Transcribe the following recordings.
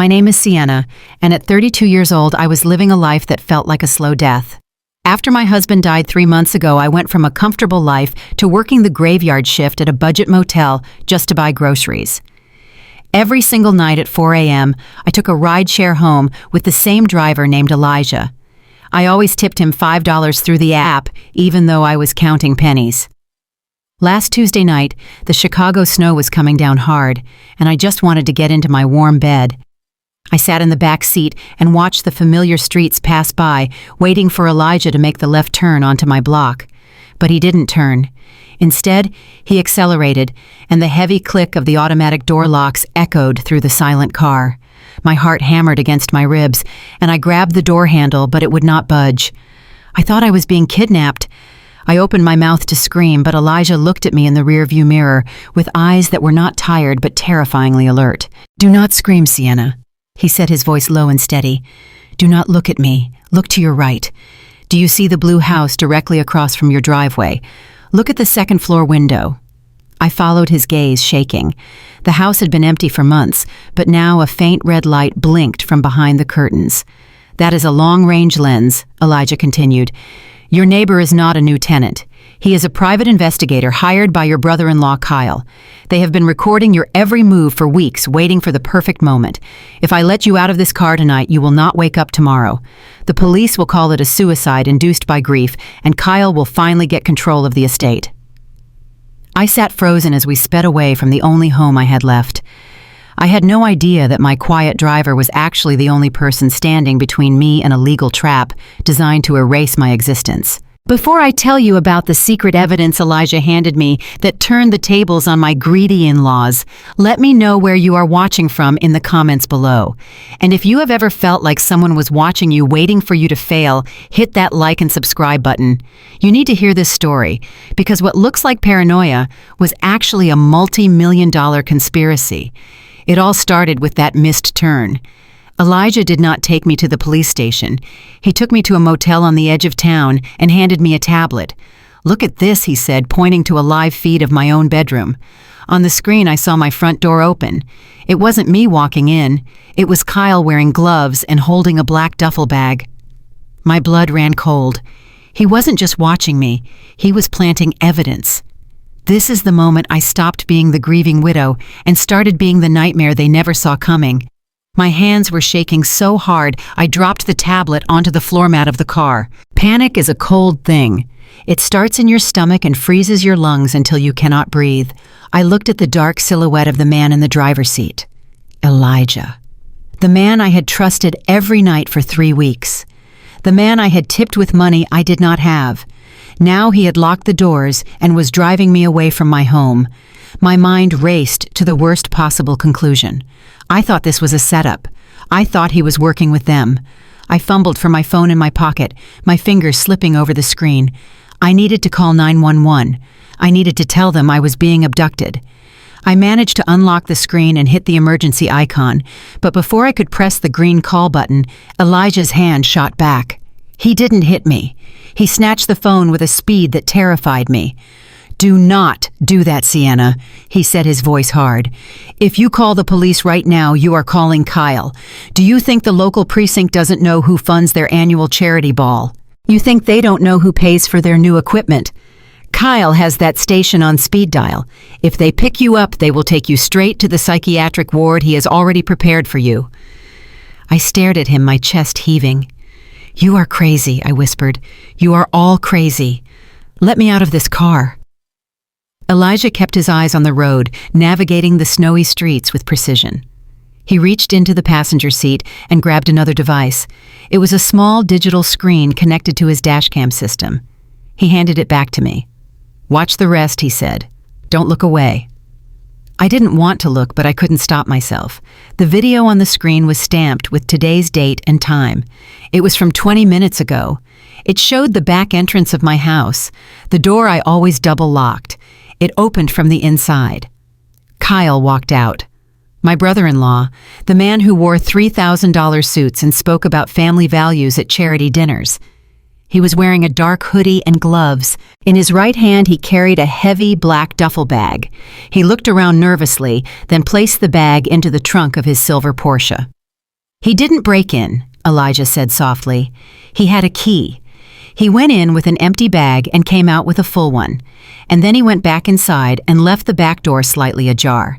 My name is Sienna, and at 32 years old, I was living a life that felt like a slow death. After my husband died 3 months ago, I went from a comfortable life to working the graveyard shift at a budget motel just to buy groceries. Every single night at 4 a.m., I took a rideshare home with the same driver named Elijah. I always tipped him $5 through the app, even though I was counting pennies. Last Tuesday night, the Chicago snow was coming down hard, and I just wanted to get into my warm bed. I sat in the back seat and watched the familiar streets pass by, waiting for Elijah to make the left turn onto my block. But he didn't turn. Instead, he accelerated, and the heavy click of the automatic door locks echoed through the silent car. My heart hammered against my ribs, and I grabbed the door handle, but it would not budge. I thought I was being kidnapped. I opened my mouth to scream, but Elijah looked at me in the rearview mirror with eyes that were not tired but terrifyingly alert. "Do not scream, Sienna," he said, his voice low and steady. "Do not look at me. Look to your right. Do you see the blue house directly across from your driveway? Look at the second-floor window." I followed his gaze, shaking. The house had been empty for months, but now a faint red light blinked from behind the curtains. "That is a long-range lens," Elijah continued. "Your neighbor is not a new tenant. He is a private investigator hired by your brother-in-law, Kyle. They have been recording your every move for weeks, waiting for the perfect moment. If I let you out of this car tonight, you will not wake up tomorrow. The police will call it a suicide induced by grief, and Kyle will finally get control of the estate." I sat frozen as we sped away from the only home I had left. I had no idea that my quiet driver was actually the only person standing between me and a legal trap designed to erase my existence. Before I tell you about the secret evidence Elijah handed me that turned the tables on my greedy in-laws, let me know where you are watching from in the comments below. And if you have ever felt like someone was watching you, waiting for you to fail, hit that like and subscribe button. You need to hear this story, because what looks like paranoia was actually a multi-million-dollar conspiracy. It all started with that missed turn. Elijah did not take me to the police station. He took me to a motel on the edge of town and handed me a tablet. "Look at this," he said, pointing to a live feed of my own bedroom. On the screen, I saw my front door open. It wasn't me walking in. It was Kyle wearing gloves and holding a black duffel bag. My blood ran cold. He wasn't just watching me. He was planting evidence. This is the moment I stopped being the grieving widow and started being the nightmare they never saw coming. My hands were shaking so hard, I dropped the tablet onto the floor mat of the car. Panic is a cold thing. It starts in your stomach and freezes your lungs until you cannot breathe. I looked at the dark silhouette of the man in the driver's seat. Elijah. The man I had trusted every night for 3 weeks. The man I had tipped with money I did not have. Now he had locked the doors and was driving me away from my home. My mind raced to the worst possible conclusion. I thought this was a setup. I thought he was working with them. I fumbled for my phone in my pocket, my fingers slipping over the screen. I needed to call 911. I needed to tell them I was being abducted. I managed to unlock the screen and hit the emergency icon, but before I could press the green call button, Elijah's hand shot back. He didn't hit me. He snatched the phone with a speed that terrified me. "Do not do that, Sienna," he said, his voice hard. "If you call the police right now, you are calling Kyle. Do you think the local precinct doesn't know who funds their annual charity ball? You think they don't know who pays for their new equipment? Kyle has that station on speed dial. If they pick you up, they will take you straight to the psychiatric ward he has already prepared for you." I stared at him, my chest heaving. "You are crazy," I whispered. "You are all crazy. Let me out of this car." Elijah kept his eyes on the road, navigating the snowy streets with precision. He reached into the passenger seat and grabbed another device. It was a small digital screen connected to his dashcam system. He handed it back to me. "Watch the rest," he said. "Don't look away." I didn't want to look, but I couldn't stop myself. The video on the screen was stamped with today's date and time. It was from 20 minutes ago. It showed the back entrance of my house, the door I always double-locked. It opened from the inside. Kyle walked out. My brother-in-law, the man who wore $3,000 suits and spoke about family values at charity dinners. He was wearing a dark hoodie and gloves. In his right hand, he carried a heavy black duffel bag. He looked around nervously, then placed the bag into the trunk of his silver Porsche. He didn't break in, Elijah said softly. He had a key. He went in with an empty bag and came out with a full one, and then he went back inside and left the back door slightly ajar.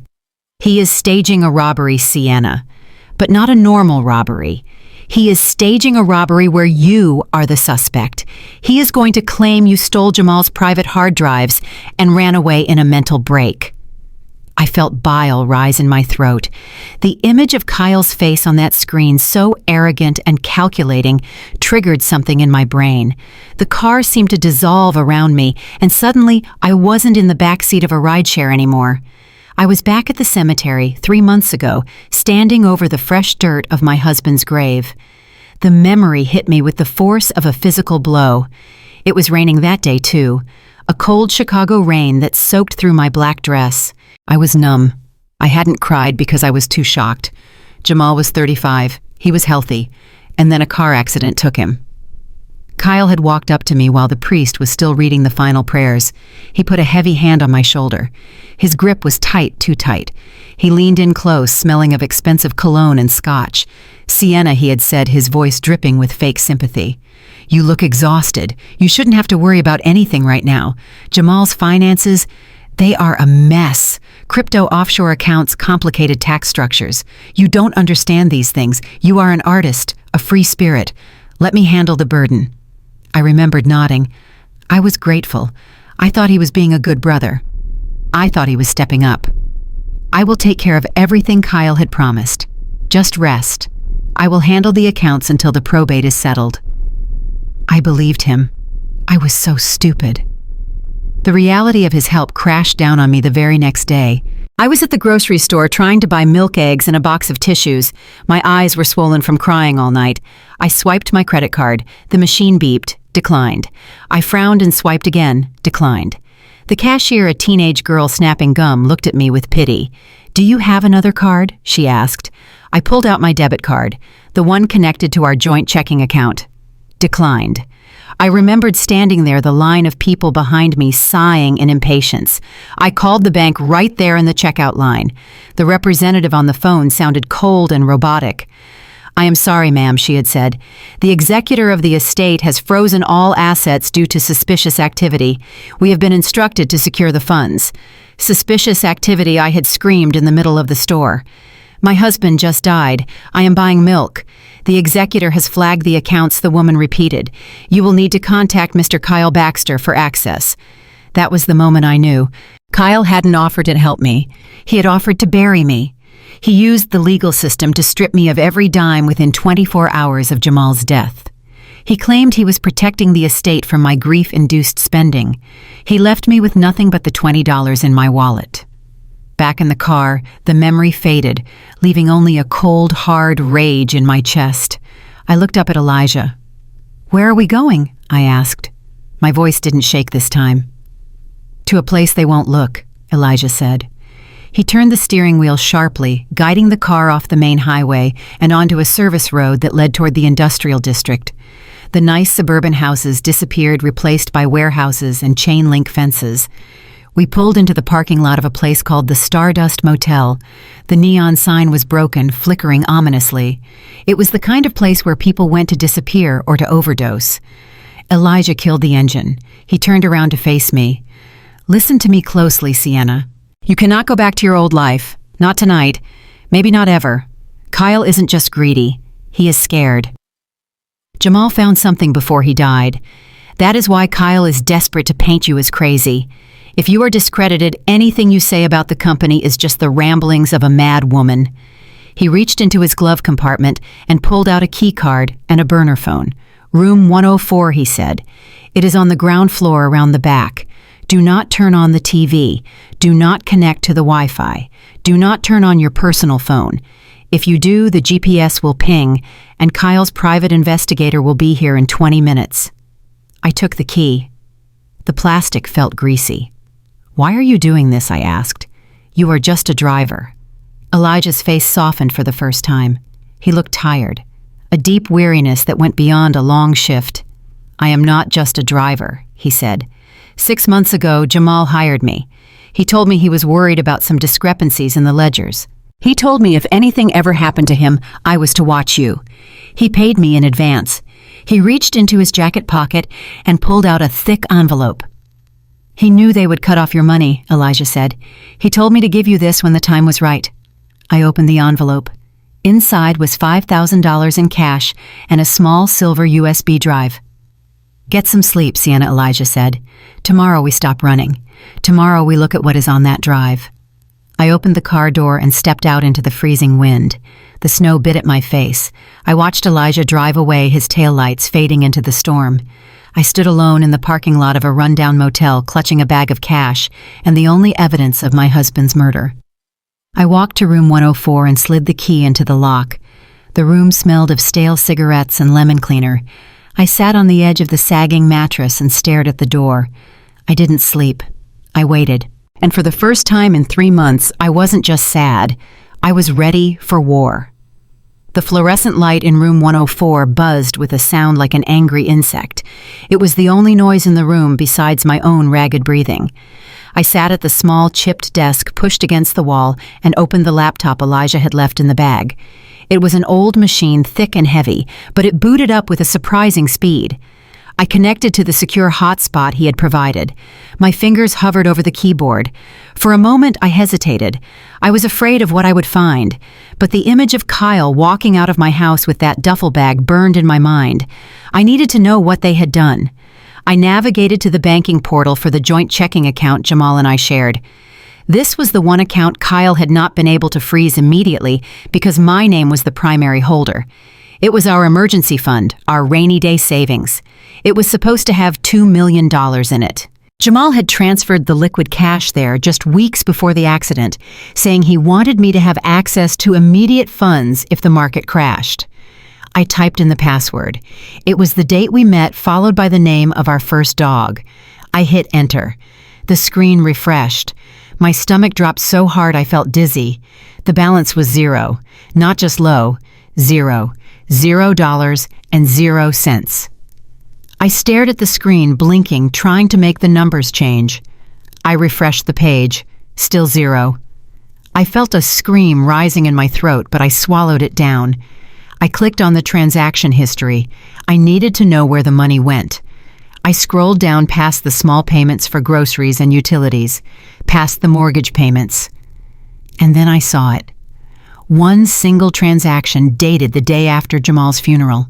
He is staging a robbery, Sienna, but not a normal robbery. He is staging a robbery where you are the suspect. He is going to claim you stole Jamal's private hard drives and ran away in a mental break. I felt bile rise in my throat. The image of Kyle's face on that screen, so arrogant and calculating, triggered something in my brain. The car seemed to dissolve around me, and suddenly I wasn't in the backseat of a rideshare anymore. I was back at the cemetery 3 months ago, standing over the fresh dirt of my husband's grave. The memory hit me with the force of a physical blow. It was raining that day, too. A cold Chicago rain that soaked through my black dress. I was numb. I hadn't cried because I was too shocked. Jamal was 35. He was healthy. And then a car accident took him. Kyle had walked up to me while the priest was still reading the final prayers. He put a heavy hand on my shoulder. His grip was tight, too tight. He leaned in close, smelling of expensive cologne and scotch. Sienna, he had said, his voice dripping with fake sympathy. You look exhausted. You shouldn't have to worry about anything right now. Jamal's finances, they are a mess. Crypto offshore accounts, complicated tax structures. You don't understand these things. You are an artist, a free spirit. Let me handle the burden. I remembered nodding. I was grateful. I thought he was being a good brother. I thought he was stepping up. I will take care of everything Kyle had promised. Just rest. I will handle the accounts until the probate is settled. I believed him. I was so stupid. The reality of his help crashed down on me the very next day. I was at the grocery store trying to buy milk, eggs, and a box of tissues. My eyes were swollen from crying all night. I swiped my credit card. The machine beeped. Declined. I frowned and swiped again. Declined. The cashier, a teenage girl snapping gum, looked at me with pity. "Do you have another card?" she asked. I pulled out my debit card, the one connected to our joint checking account. Declined. I remembered standing there, the line of people behind me sighing in impatience. I called the bank right there in the checkout line. The representative on the phone sounded cold and robotic. "I am sorry, ma'am," she had said. "The executor of the estate has frozen all assets due to suspicious activity. We have been instructed to secure the funds." Suspicious activity, I had screamed in the middle of the store. "My husband just died. I am buying milk." "The executor has flagged the accounts," the woman repeated. "You will need to contact Mr. Kyle Baxter for access." That was the moment I knew. Kyle hadn't offered to help me. He had offered to bury me. He used the legal system to strip me of every dime within 24 hours of Jamal's death. He claimed he was protecting the estate from my grief-induced spending. He left me with nothing but the $20 in my wallet. Back in the car, the memory faded, leaving only a cold, hard rage in my chest. I looked up at Elijah. "Where are we going?" I asked. My voice didn't shake this time. "To a place they won't look," Elijah said. He turned the steering wheel sharply, guiding the car off the main highway and onto a service road that led toward the industrial district. The nice suburban houses disappeared, replaced by warehouses and chain-link fences. We pulled into the parking lot of a place called the Stardust Motel. The neon sign was broken, flickering ominously. It was the kind of place where people went to disappear or to overdose. Elijah killed the engine. He turned around to face me. "Listen to me closely, Sienna. You cannot go back to your old life. Not tonight. Maybe not ever. Kyle isn't just greedy. He is scared. Jamal found something before he died. That is why Kyle is desperate to paint you as crazy. If you are discredited, anything you say about the company is just the ramblings of a mad woman." He reached into his glove compartment and pulled out a key card and a burner phone. "Room 104, he said. "It is on the ground floor around the back. Do not turn on the TV. Do not connect to the Wi-Fi. Do not turn on your personal phone. If you do, the GPS will ping, and Kyle's private investigator will be here in 20 minutes. I took the key. The plastic felt greasy. "Why are you doing this?" I asked. "You are just a driver." Elijah's face softened for the first time. He looked tired, a deep weariness that went beyond a long shift. "I am not just a driver," he said. 6 months ago, Jamal hired me. He told me he was worried about some discrepancies in the ledgers. He told me if anything ever happened to him, I was to watch you. He paid me in advance. He reached into his jacket pocket and pulled out a thick envelope. He knew they would cut off your money, Elijah said. He told me to give you this when the time was right. I opened the envelope. Inside was $5,000 in cash and a small silver USB drive. Get some sleep, Sienna, Elijah said. Tomorrow we stop running. Tomorrow we look at what is on that drive. I opened the car door and stepped out into the freezing wind. The snow bit at my face. I watched Elijah drive away, his taillights fading into the storm. I stood alone in the parking lot of a rundown motel, clutching a bag of cash and the only evidence of my husband's murder. I walked to room 104 and slid the key into the lock. The room smelled of stale cigarettes and lemon cleaner. I sat on the edge of the sagging mattress and stared at the door. I didn't sleep. I waited. And for the first time in 3 months, I wasn't just sad. I was ready for war. The fluorescent light in room 104 buzzed with a sound like an angry insect. It was the only noise in the room besides my own ragged breathing. I sat at the small, chipped desk pushed against the wall and opened the laptop Elijah had left in the bag. It was an old machine, thick and heavy, but it booted up with a surprising speed. I connected to the secure hotspot he had provided. My fingers hovered over the keyboard. For a moment, I hesitated. I was afraid of what I would find, but the image of Kyle walking out of my house with that duffel bag burned in my mind. I needed to know what they had done. I navigated to the banking portal for the joint checking account Jamal and I shared. This was the one account Kyle had not been able to freeze immediately because my name was the primary holder. It was our emergency fund, our rainy day savings. It was supposed to have $2 million in it. Jamal had transferred the liquid cash there just weeks before the accident, saying he wanted me to have access to immediate funds if the market crashed. I typed in the password. It was the date we met, followed by the name of our first dog. I hit enter. The screen refreshed. My stomach dropped so hard I felt dizzy. The balance was zero. Not just low, zero. $0 and 0 cents. I stared at the screen, blinking, trying to make the numbers change. I refreshed the page. Still zero. I felt a scream rising in my throat, but I swallowed it down. I clicked on the transaction history. I needed to know where the money went. I scrolled down past the small payments for groceries and utilities, past the mortgage payments. And then I saw it. One single transaction dated the day after Jamal's funeral.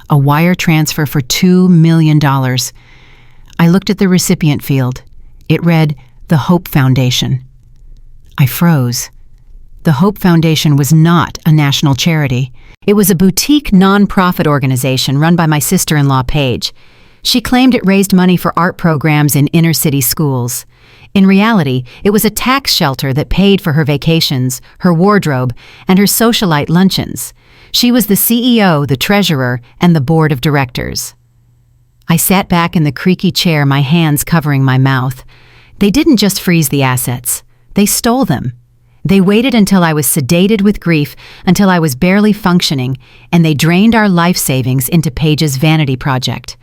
A wire transfer for $2 million. I looked at the recipient field. It read, The Hope Foundation. I froze. The Hope Foundation was not a national charity. It was a boutique non-profit organization run by my sister-in-law, Paige. She claimed it raised money for art programs in inner-city schools. In reality, it was a tax shelter that paid for her vacations, her wardrobe, and her socialite luncheons. She was the CEO, the treasurer, and the board of directors. I sat back in the creaky chair, my hands covering my mouth. They didn't just freeze the assets. They stole them. They waited until I was sedated with grief, until I was barely functioning, and they drained our life savings into Paige's vanity project.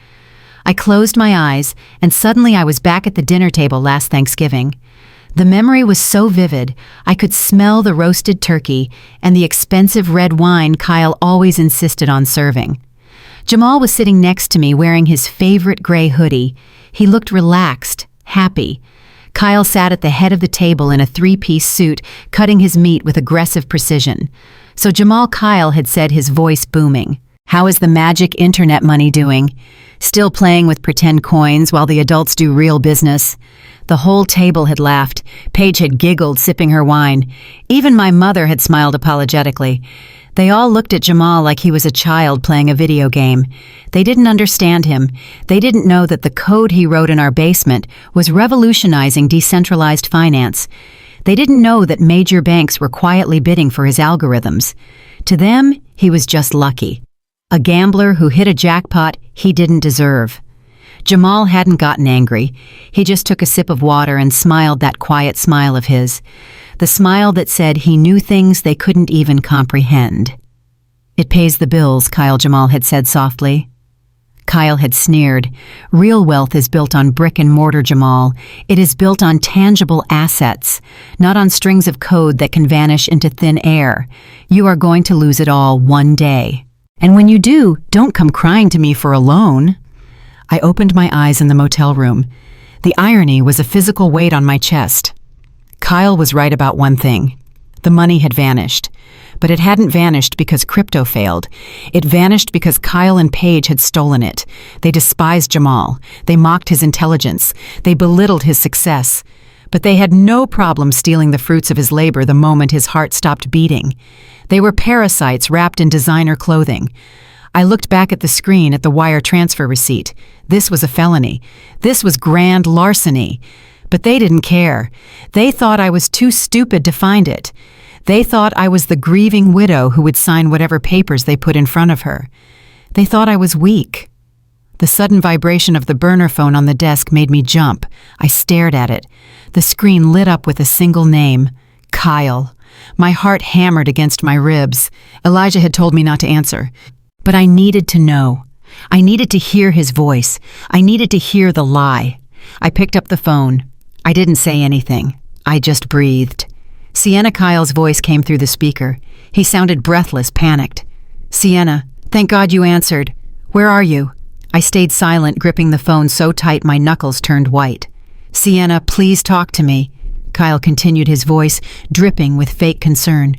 I closed my eyes, and suddenly I was back at the dinner table last Thanksgiving. The memory was so vivid, I could smell the roasted turkey and the expensive red wine Kyle always insisted on serving. Jamal was sitting next to me wearing his favorite gray hoodie. He looked relaxed, happy. Kyle sat at the head of the table in a 3-piece suit, cutting his meat with aggressive precision. So Jamal Kyle had said, his voice booming, "How is the magic internet money doing? Still playing with pretend coins while the adults do real business?" The whole table had laughed. Paige had giggled, sipping her wine. Even my mother had smiled apologetically. They all looked at Jamal like he was a child playing a video game. They didn't understand him. They didn't know that the code he wrote in our basement was revolutionizing decentralized finance. They didn't know that major banks were quietly bidding for his algorithms. To them, he was just lucky. A gambler who hit a jackpot he didn't deserve. Jamal hadn't gotten angry. He just took a sip of water and smiled that quiet smile of his. The smile that said he knew things they couldn't even comprehend. "It pays the bills," Kyle Jamal had said softly. Kyle had sneered. Real wealth is built on brick and mortar, Jamal. It is built on tangible assets, not on strings of code that can vanish into thin air. You are going to lose it all one day. And when you do, don't come crying to me for a loan. I opened my eyes in the motel room. The irony was a physical weight on my chest. Kyle was right about one thing. The money had vanished. But it hadn't vanished because crypto failed. It vanished because Kyle and Paige had stolen it. They despised Jamal. They mocked his intelligence. They belittled his success. But they had no problem stealing the fruits of his labor the moment his heart stopped beating. They were parasites wrapped in designer clothing. I looked back at the screen at the wire transfer receipt. This was a felony. This was grand larceny. But they didn't care. They thought I was too stupid to find it. They thought I was the grieving widow who would sign whatever papers they put in front of her. They thought I was weak. The sudden vibration of the burner phone on the desk made me jump. I stared at it. The screen lit up with a single name, Kyle. My heart hammered against my ribs. Elijah had told me not to answer. But I needed to know. I needed to hear his voice. I needed to hear the lie. I picked up the phone. I didn't say anything. I just breathed. Sienna Kyle's voice came through the speaker. He sounded breathless, panicked. Sienna, thank God you answered. Where are you? I stayed silent, gripping the phone so tight my knuckles turned white. Sienna, please talk to me. Kyle continued, his voice dripping with fake concern.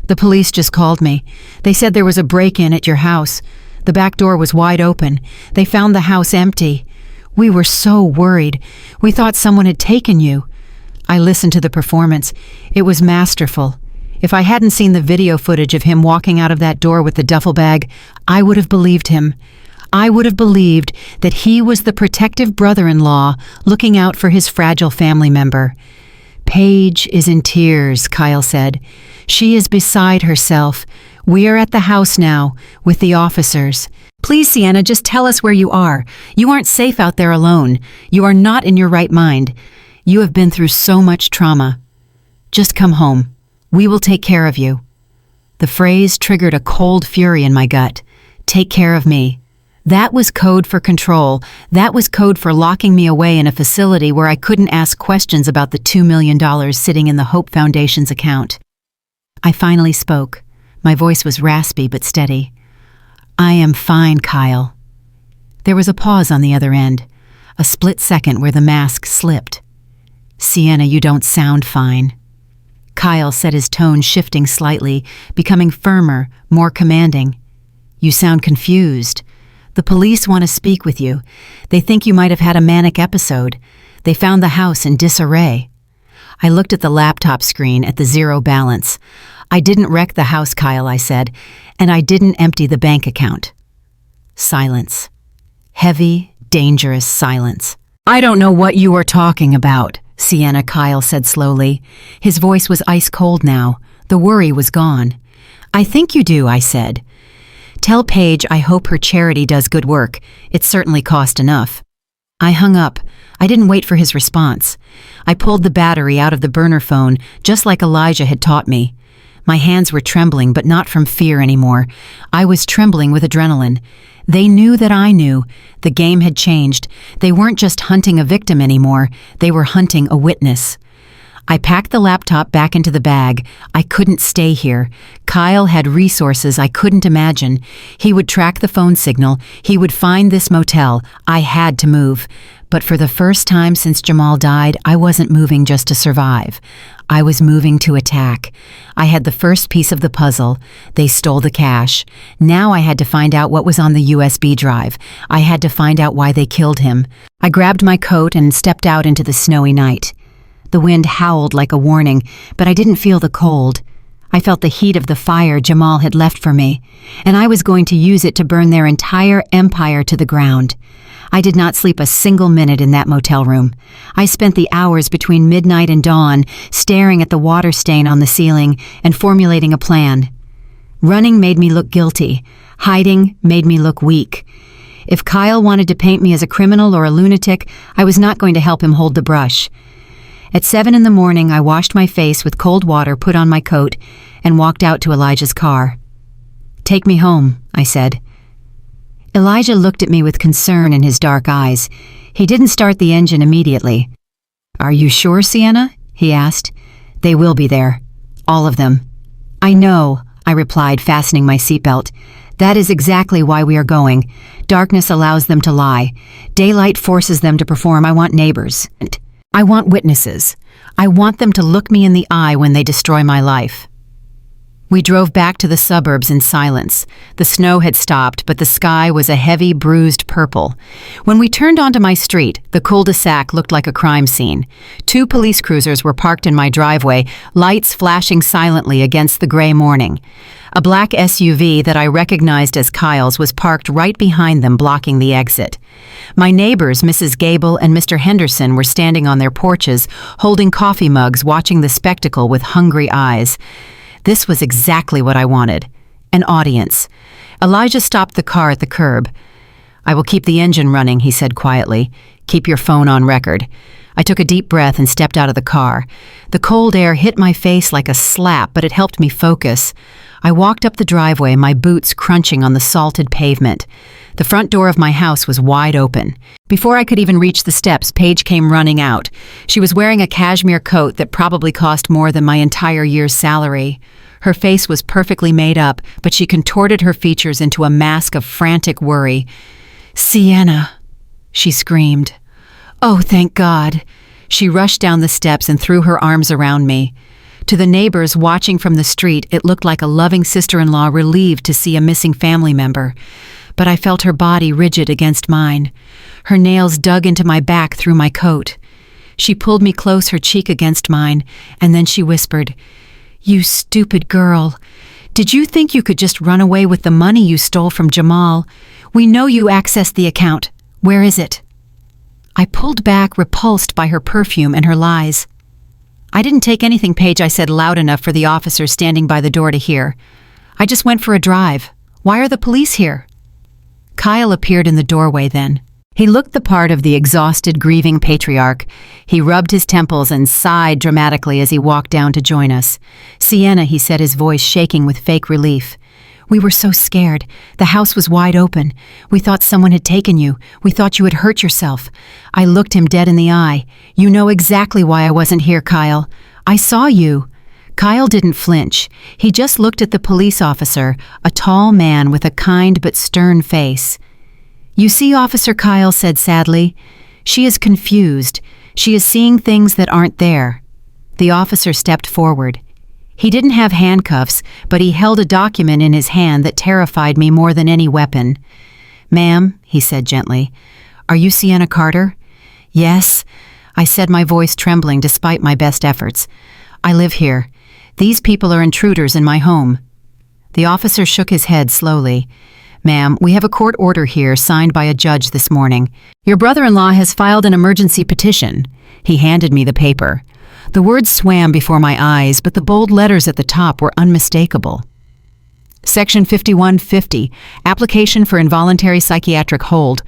The police just called me. They said there was a break-in at your house. The back door was wide open. They found the house empty. We were so worried. We thought someone had taken you. I listened to the performance. It was masterful. If I hadn't seen the video footage of him walking out of that door with the duffel bag, I would have believed him. I would have believed that he was the protective brother-in-law looking out for his fragile family member. Paige is in tears, Kyle said. She is beside herself. We are at the house now, with the officers. Please, Sienna, just tell us where you are. You aren't safe out there alone. You are not in your right mind. You have been through so much trauma. Just come home. We will take care of you. The phrase triggered a cold fury in my gut. Take care of me. That was code for control. That was code for locking me away in a facility where I couldn't ask questions about the $2 million sitting in the Hope Foundation's account. I finally spoke. My voice was raspy but steady. I am fine, Kyle. There was a pause on the other end, a split second where the mask slipped. Sienna, you don't sound fine. Kyle said, his tone shifting slightly, becoming firmer, more commanding. You sound confused. The police want to speak with you. They think you might have had a manic episode. They found the house in disarray. I looked at the laptop screen at the zero balance. I didn't wreck the house, Kyle, I said, and I didn't empty the bank account. Silence. Heavy, dangerous silence. I don't know what you are talking about, Sienna, Kyle said slowly. His voice was ice cold now. The worry was gone. I think you do, I said. Tell Paige I hope her charity does good work. It certainly cost enough. I hung up. I didn't wait for his response. I pulled the battery out of the burner phone, just like Elijah had taught me. My hands were trembling, but not from fear anymore. I was trembling with adrenaline. They knew that I knew. The game had changed. They weren't just hunting a victim anymore. They were hunting a witness. I packed the laptop back into the bag. I couldn't stay here. Kyle had resources I couldn't imagine. He would track the phone signal. He would find this motel. I had to move. But for the first time since Jamal died, I wasn't moving just to survive. I was moving to attack. I had the first piece of the puzzle. They stole the cash. Now I had to find out what was on the USB drive. I had to find out why they killed him. I grabbed my coat and stepped out into the snowy night. The wind howled like a warning, but I didn't feel the cold. I felt the heat of the fire Jamal had left for me, and I was going to use it to burn their entire empire to the ground. I did not sleep a single minute in that motel room. I spent the hours between midnight and dawn staring at the water stain on the ceiling and formulating a plan. Running made me look guilty. Hiding made me look weak. If Kyle wanted to paint me as a criminal or a lunatic, I was not going to help him hold the brush. At 7 a.m, I washed my face with cold water, put on my coat, and walked out to Elijah's car. Take me home, I said. Elijah looked at me with concern in his dark eyes. He didn't start the engine immediately. "Are you sure, Sienna?" he asked. "They will be there. All of them." "I know," I replied, fastening my seatbelt. "That is exactly why we are going. Darkness allows them to lie. Daylight forces them to perform. I want neighbors. I want witnesses. I want them to look me in the eye when they destroy my life." We drove back to the suburbs in silence. The snow had stopped, but the sky was a heavy, bruised purple. When we turned onto my street, the cul-de-sac looked like a crime scene. 2 police cruisers were parked in my driveway, lights flashing silently against the gray morning. A black SUV that I recognized as Kyle's was parked right behind them, blocking the exit. My neighbors, Mrs. Gable and Mr. Henderson, were standing on their porches, holding coffee mugs, watching the spectacle with hungry eyes. This was exactly what I wanted. An audience. Elijah stopped the car at the curb. "I will keep the engine running," he said quietly. "Keep your phone on record." I took a deep breath and stepped out of the car. The cold air hit my face like a slap, but it helped me focus. I walked up the driveway, my boots crunching on the salted pavement. The front door of my house was wide open. Before I could even reach the steps, Paige came running out. She was wearing a cashmere coat that probably cost more than my entire year's salary. Her face was perfectly made up, but she contorted her features into a mask of frantic worry. "Sienna," she screamed. "Oh, thank God." She rushed down the steps and threw her arms around me. To the neighbors watching from the street, it looked like a loving sister-in-law relieved to see a missing family member. But I felt her body rigid against mine. Her nails dug into my back through my coat. She pulled me close, her cheek against mine, and then she whispered, "You stupid girl. Did you think you could just run away with the money you stole from Jamal? We know you accessed the account. Where is it?" I pulled back, repulsed by her perfume and her lies. "I didn't take anything, Paige," I said loud enough for the officer standing by the door to hear. "I just went for a drive. Why are the police here?" Kyle appeared in the doorway then. He looked the part of the exhausted, grieving patriarch. He rubbed his temples and sighed dramatically as he walked down to join us. "Sienna," he said, his voice shaking with fake relief. "We were so scared. The house was wide open. We thought someone had taken you. We thought you had hurt yourself." I looked him dead in the eye. "You know exactly why I wasn't here, Kyle. I saw you." Kyle didn't flinch. He just looked at the police officer, a tall man with a kind but stern face. "You see, Officer," Kyle said sadly, "she is confused. She is seeing things that aren't there." The officer stepped forward. He didn't have handcuffs, but he held a document in his hand that terrified me more than any weapon. "Ma'am," he said gently, "are you Sienna Carter?" "Yes," I said, my voice trembling despite my best efforts. "I live here. These people are intruders in my home." The officer shook his head slowly. "Ma'am, we have a court order here signed by a judge this morning. Your brother-in-law has filed an emergency petition." He handed me the paper. The words swam before my eyes, but the bold letters at the top were unmistakable. Section 5150, Application for Involuntary Psychiatric Hold.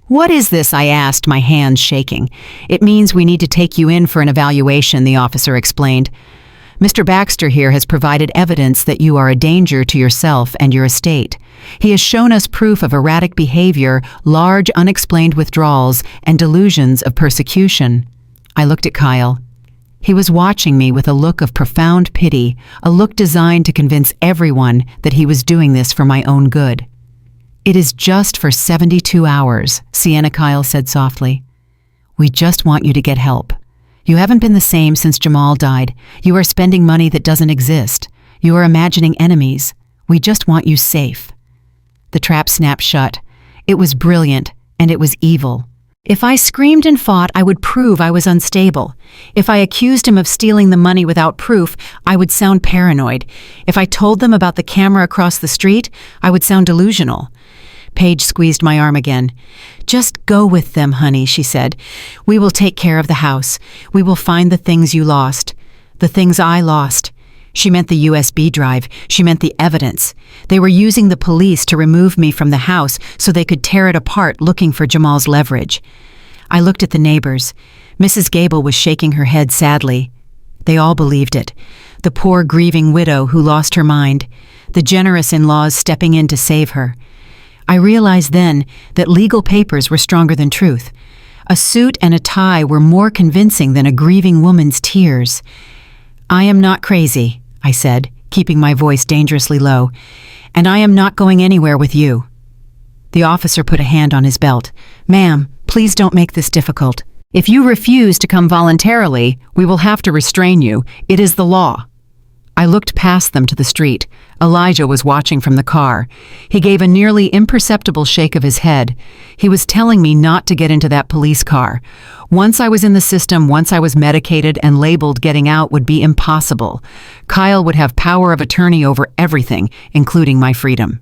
"What is this?" I asked, my hands shaking. "It means we need to take you in for an evaluation," the officer explained. "Mr. Baxter here has provided evidence that you are a danger to yourself and your estate. He has shown us proof of erratic behavior, large unexplained withdrawals, and delusions of persecution." I looked at Kyle. He was watching me with a look of profound pity, a look designed to convince everyone that he was doing this for my own good. "It is just for 72 hours, Sienna," Kyle said softly. "We just want you to get help. You haven't been the same since Jamal died. You are spending money that doesn't exist. You are imagining enemies. We just want you safe." The trap snapped shut. It was brilliant, and it was evil. If I screamed and fought, I would prove I was unstable. If I accused him of stealing the money without proof, I would sound paranoid. If I told them about the camera across the street, I would sound delusional. Paige squeezed my arm again. "Just go with them, honey," she said. "We will take care of the house. We will find the things you lost. The things I lost." She meant the USB drive. She meant the evidence. They were using the police to remove me from the house so they could tear it apart looking for Jamal's leverage. I looked at the neighbors. Mrs. Gable was shaking her head sadly. They all believed it. The poor grieving widow who lost her mind. The generous in-laws stepping in to save her. I realized then that legal papers were stronger than truth. A suit and a tie were more convincing than a grieving woman's tears. "I am not crazy," I said, keeping my voice dangerously low, "and I am not going anywhere with you." The officer put a hand on his belt. "Ma'am, please don't make this difficult. If you refuse to come voluntarily, we will have to restrain you. It is the law." I looked past them to the street. Elijah was watching from the car. He gave a nearly imperceptible shake of his head. He was telling me not to get into that police car. Once I was in the system, once I was medicated and labeled, getting out would be impossible. Kyle would have power of attorney over everything, including my freedom.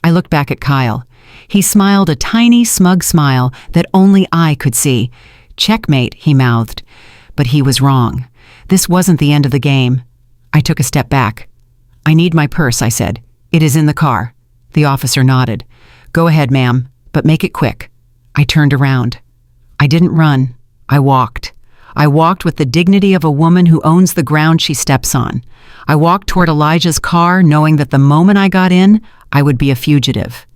I looked back at Kyle. He smiled a tiny, smug smile that only I could see. "Checkmate," he mouthed. But he was wrong. This wasn't the end of the game. I took a step back. "I need my purse," I said. "It is in the car." The officer nodded. "Go ahead, ma'am, but make it quick." I turned around. I didn't run. I walked. I walked with the dignity of a woman who owns the ground she steps on. I walked toward Elijah's car, knowing that the moment I got in, I would be a fugitive.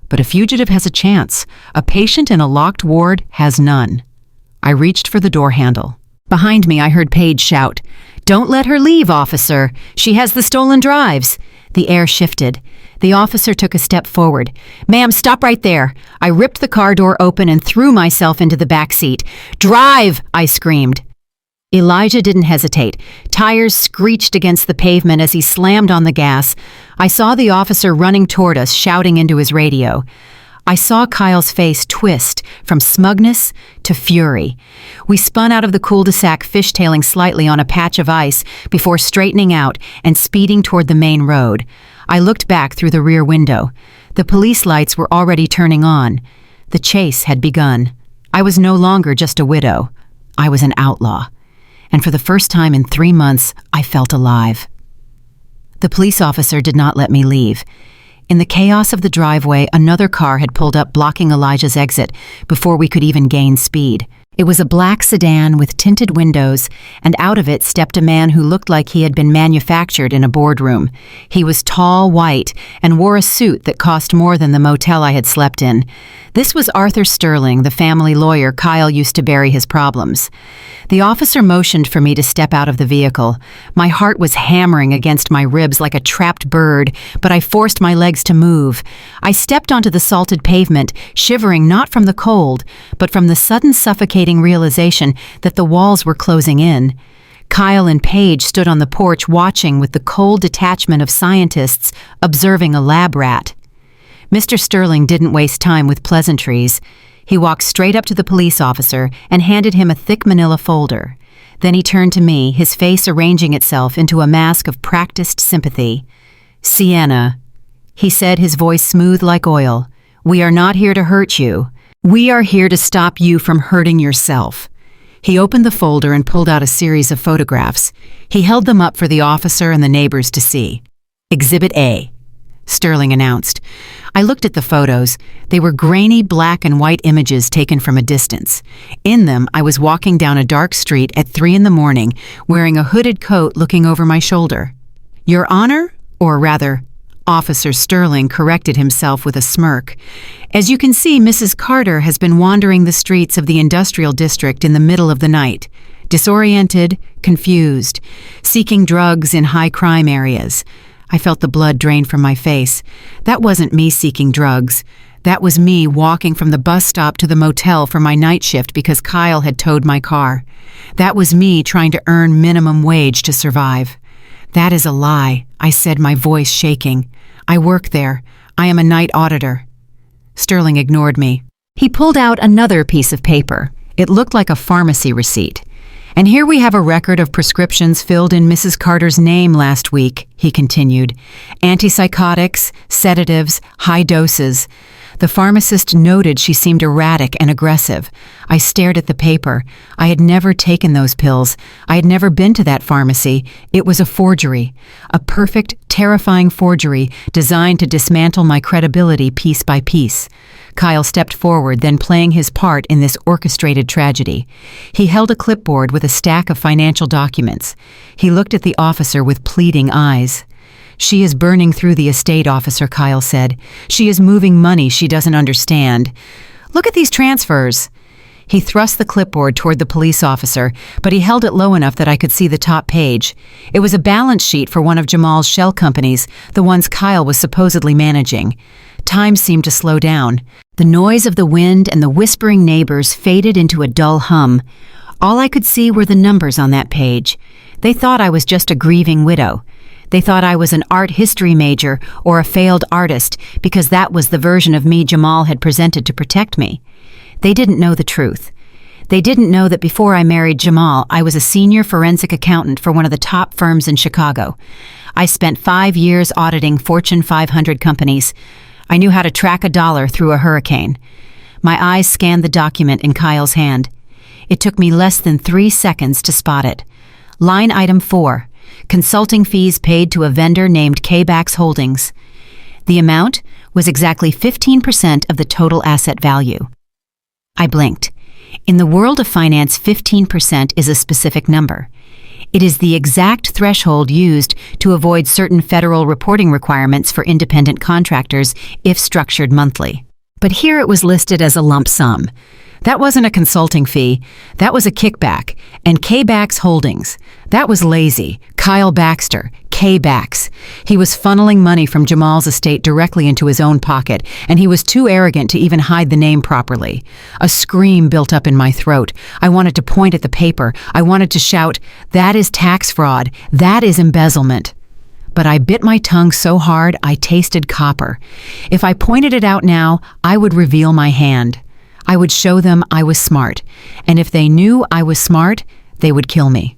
But a fugitive has a chance. A patient in a locked ward has none. I reached for the door handle. Behind me, I heard Paige shout, "Don't let her leave, officer. She has the stolen drives." The air shifted. The officer took a step forward. "Ma'am, stop right there." I ripped the car door open and threw myself into the back seat. "Drive!" I screamed. Elijah didn't hesitate. Tires screeched against the pavement as he slammed on the gas. I saw the officer running toward us, shouting into his radio. I saw Kyle's face twist from smugness to fury. We spun out of the cul-de-sac, fishtailing slightly on a patch of ice before straightening out and speeding toward the main road. I looked back through the rear window. The police lights were already turning on. The chase had begun. I was no longer just a widow. I was an outlaw. And for the first time in 3 months, I felt alive. The police officer did not let me leave. In the chaos of the driveway, another car had pulled up, blocking Elijah's exit before we could even gain speed. It was a black sedan with tinted windows, and out of it stepped a man who looked like he had been manufactured in a boardroom. He was tall, white, and wore a suit that cost more than the motel I had slept in. This was Arthur Sterling, the family lawyer Kyle used to bury his problems. The officer motioned for me to step out of the vehicle. My heart was hammering against my ribs like a trapped bird, but I forced my legs to move. I stepped onto the salted pavement, shivering not from the cold, but from the sudden suffocating realization that the walls were closing in. Kyle and Paige stood on the porch watching with the cold detachment of scientists observing a lab rat. Mr. Sterling didn't waste time with pleasantries. He walked straight up to the police officer and handed him a thick manila folder. Then he turned to me, his face arranging itself into a mask of practiced sympathy. "Sienna," he said, his voice smooth like oil, "we are not here to hurt you. We are here to stop you from hurting yourself." He opened the folder and pulled out a series of photographs. He held them up for the officer and the neighbors to see. "Exhibit A," Sterling announced. I looked at the photos. They were grainy black and white images taken from a distance. In them, I was walking down a dark street at 3 a.m, wearing a hooded coat looking over my shoulder. "Your Honor," or rather, Officer Sterling corrected himself with a smirk. "As you can see, Mrs. Carter has been wandering the streets of the industrial district in the middle of the night, disoriented, confused, seeking drugs in high-crime areas." I felt the blood drain from my face. That wasn't me seeking drugs. That was me walking from the bus stop to the motel for my night shift because Kyle had towed my car. That was me trying to earn minimum wage to survive. "That is a lie," I said, my voice shaking. "I work there. I am a night auditor." Sterling ignored me. He pulled out another piece of paper. It looked like a pharmacy receipt. "And here we have a record of prescriptions filled in Mrs. Carter's name last week," he continued. "Antipsychotics, sedatives, high doses." The pharmacist noted she seemed erratic and aggressive. I stared at the paper. I had never taken those pills. I had never been to that pharmacy. It was a forgery. A perfect, terrifying forgery designed to dismantle my credibility piece by piece. Kyle stepped forward, then playing his part in this orchestrated tragedy. He held a clipboard with a stack of financial documents. He looked at the officer with pleading eyes. "She is burning through the estate," Officer Kyle said. "She is moving money she doesn't understand. Look at these transfers." He thrust the clipboard toward the police officer, but he held it low enough that I could see the top page. It was a balance sheet for one of Jamal's shell companies, the ones Kyle was supposedly managing. Time seemed to slow down. The noise of the wind and the whispering neighbors faded into a dull hum. All I could see were the numbers on that page. They thought I was just a grieving widow. They thought I was an art history major or a failed artist because that was the version of me Jamal had presented to protect me. They didn't know the truth. They didn't know that before I married Jamal, I was a senior forensic accountant for one of the top firms in Chicago. I spent 5 years auditing Fortune 500 companies. I knew how to track a dollar through a hurricane. My eyes scanned the document in Kyle's hand. It took me less than 3 seconds to spot it. Line item 4, consulting fees paid to a vendor named K-Bax Holdings. The amount was exactly 15% of the total asset value. I blinked. In the world of finance, 15% is a specific number. It is the exact threshold used to avoid certain federal reporting requirements for independent contractors if structured monthly. But here it was listed as a lump sum. That wasn't a consulting fee. That was a kickback. And K-Bax Holdings. That was lazy. Kyle Baxter. K-Bax. He was funneling money from Jamal's estate directly into his own pocket, and he was too arrogant to even hide the name properly. A scream built up in my throat. I wanted to point at the paper. I wanted to shout, "That is tax fraud. That is embezzlement." But I bit my tongue so hard I tasted copper. If I pointed it out now, I would reveal my hand. I would show them I was smart, and if they knew I was smart, they would kill me.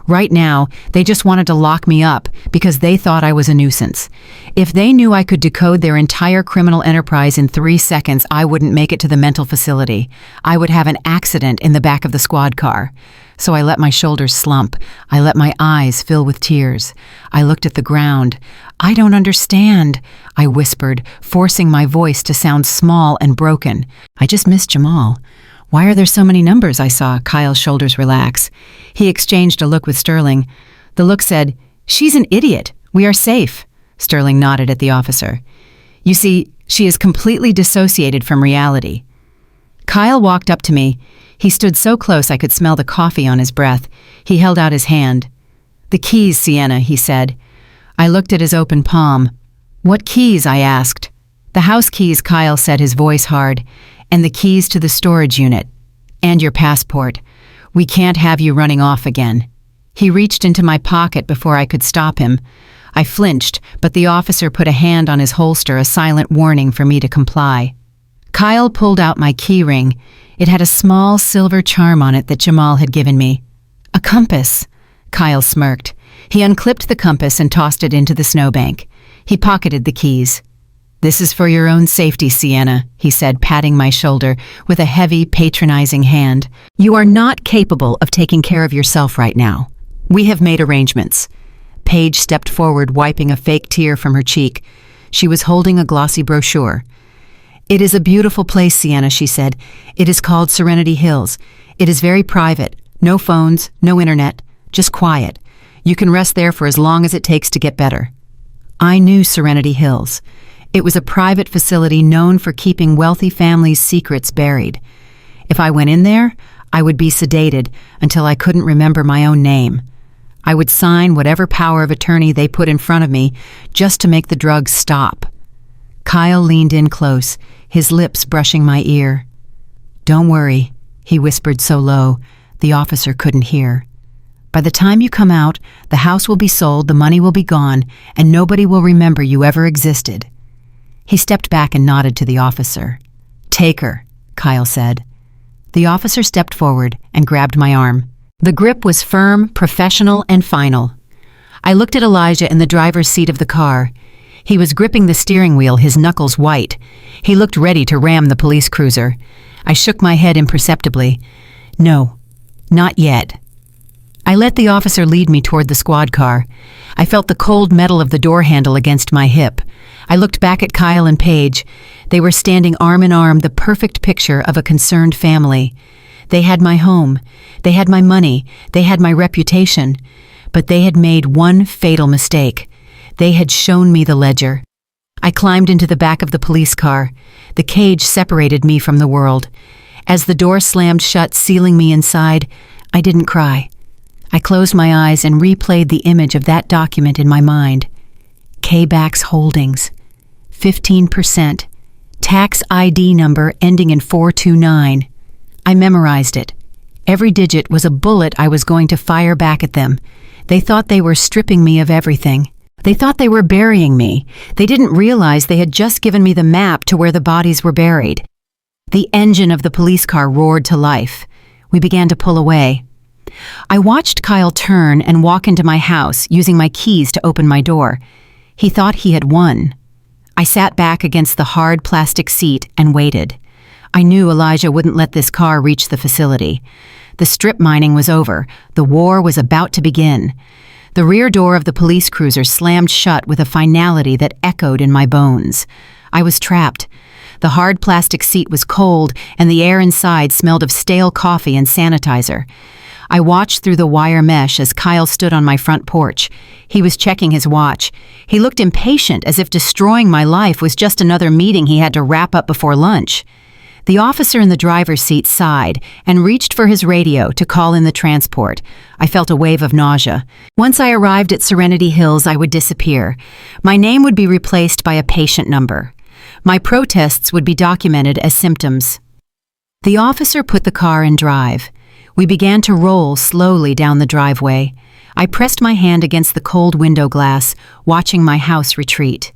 Right now, they just wanted to lock me up because they thought I was a nuisance. If they knew I could decode their entire criminal enterprise in 3 seconds, I wouldn't make it to the mental facility. I would have an accident in the back of the squad car. So I let my shoulders slump. I let my eyes fill with tears. I looked at the ground. "I don't understand," I whispered, forcing my voice to sound small and broken. "I just missed Jamal. Why are there so many numbers?" I saw Kyle's shoulders relax. He exchanged a look with Sterling. The look said, "She's an idiot. We are safe." Sterling nodded at the officer. "You see, she is completely dissociated from reality." Kyle walked up to me. He stood so close I could smell the coffee on his breath. He held out his hand. "The keys, Sienna," he said. I looked at his open palm. "What keys?" I asked. "The house keys," Kyle said, his voice hard. "And the keys to the storage unit. And your passport. We can't have you running off again." He reached into my pocket before I could stop him. I flinched, but the officer put a hand on his holster, a silent warning for me to comply. Kyle pulled out my key ring. It had a small silver charm on it that Jamal had given me. "A compass," Kyle smirked. He unclipped the compass and tossed it into the snowbank. He pocketed the keys. "This is for your own safety, Sienna," he said, patting my shoulder with a heavy, patronizing hand. "You are not capable of taking care of yourself right now. We have made arrangements." Paige stepped forward, wiping a fake tear from her cheek. She was holding a glossy brochure. "It is a beautiful place, Sienna," she said. "It is called Serenity Hills. It is very private. No phones, no internet, just quiet. You can rest there for as long as it takes to get better." I knew Serenity Hills. It was a private facility known for keeping wealthy families' secrets buried. If I went in there, I would be sedated until I couldn't remember my own name. I would sign whatever power of attorney they put in front of me just to make the drugs stop. Kyle leaned in close, his lips brushing my ear. "Don't worry," he whispered so low the officer couldn't hear. "By the time you come out, the house will be sold, the money will be gone, and nobody will remember you ever existed." He stepped back and nodded to the officer. "Take her," Kyle said. The officer stepped forward and grabbed my arm. The grip was firm, professional, and final. I looked at Elijah in the driver's seat of the car. He was gripping the steering wheel, his knuckles white. He looked ready to ram the police cruiser. I shook my head imperceptibly. "No, not yet." I let the officer lead me toward the squad car. I felt the cold metal of the door handle against my hip. I looked back at Kyle and Paige. They were standing arm in arm, the perfect picture of a concerned family. They had my home. They had my money. They had my reputation. But they had made one fatal mistake. They had shown me the ledger. I climbed into the back of the police car. The cage separated me from the world. As the door slammed shut, sealing me inside, I didn't cry. I closed my eyes and replayed the image of that document in my mind. K-Bax Holdings, 15%, tax ID number ending in 429. I memorized it. Every digit was a bullet I was going to fire back at them. They thought they were stripping me of everything. They thought they were burying me. They didn't realize they had just given me the map to where the bodies were buried. The engine of the police car roared to life. We began to pull away. I watched Kyle turn and walk into my house, using my keys to open my door. He thought he had won. I sat back against the hard plastic seat and waited. I knew Elijah wouldn't let this car reach the facility. The strip mining was over. The war was about to begin. The rear door of the police cruiser slammed shut with a finality that echoed in my bones. I was trapped. The hard plastic seat was cold, and the air inside smelled of stale coffee and sanitizer. I watched through the wire mesh as Kyle stood on my front porch. He was checking his watch. He looked impatient, as if destroying my life was just another meeting he had to wrap up before lunch. The officer in the driver's seat sighed and reached for his radio to call in the transport. I felt a wave of nausea. Once I arrived at Serenity Hills, I would disappear. My name would be replaced by a patient number. My protests would be documented as symptoms. The officer put the car in drive. We began to roll slowly down the driveway. I pressed my hand against the cold window glass, watching my house retreat.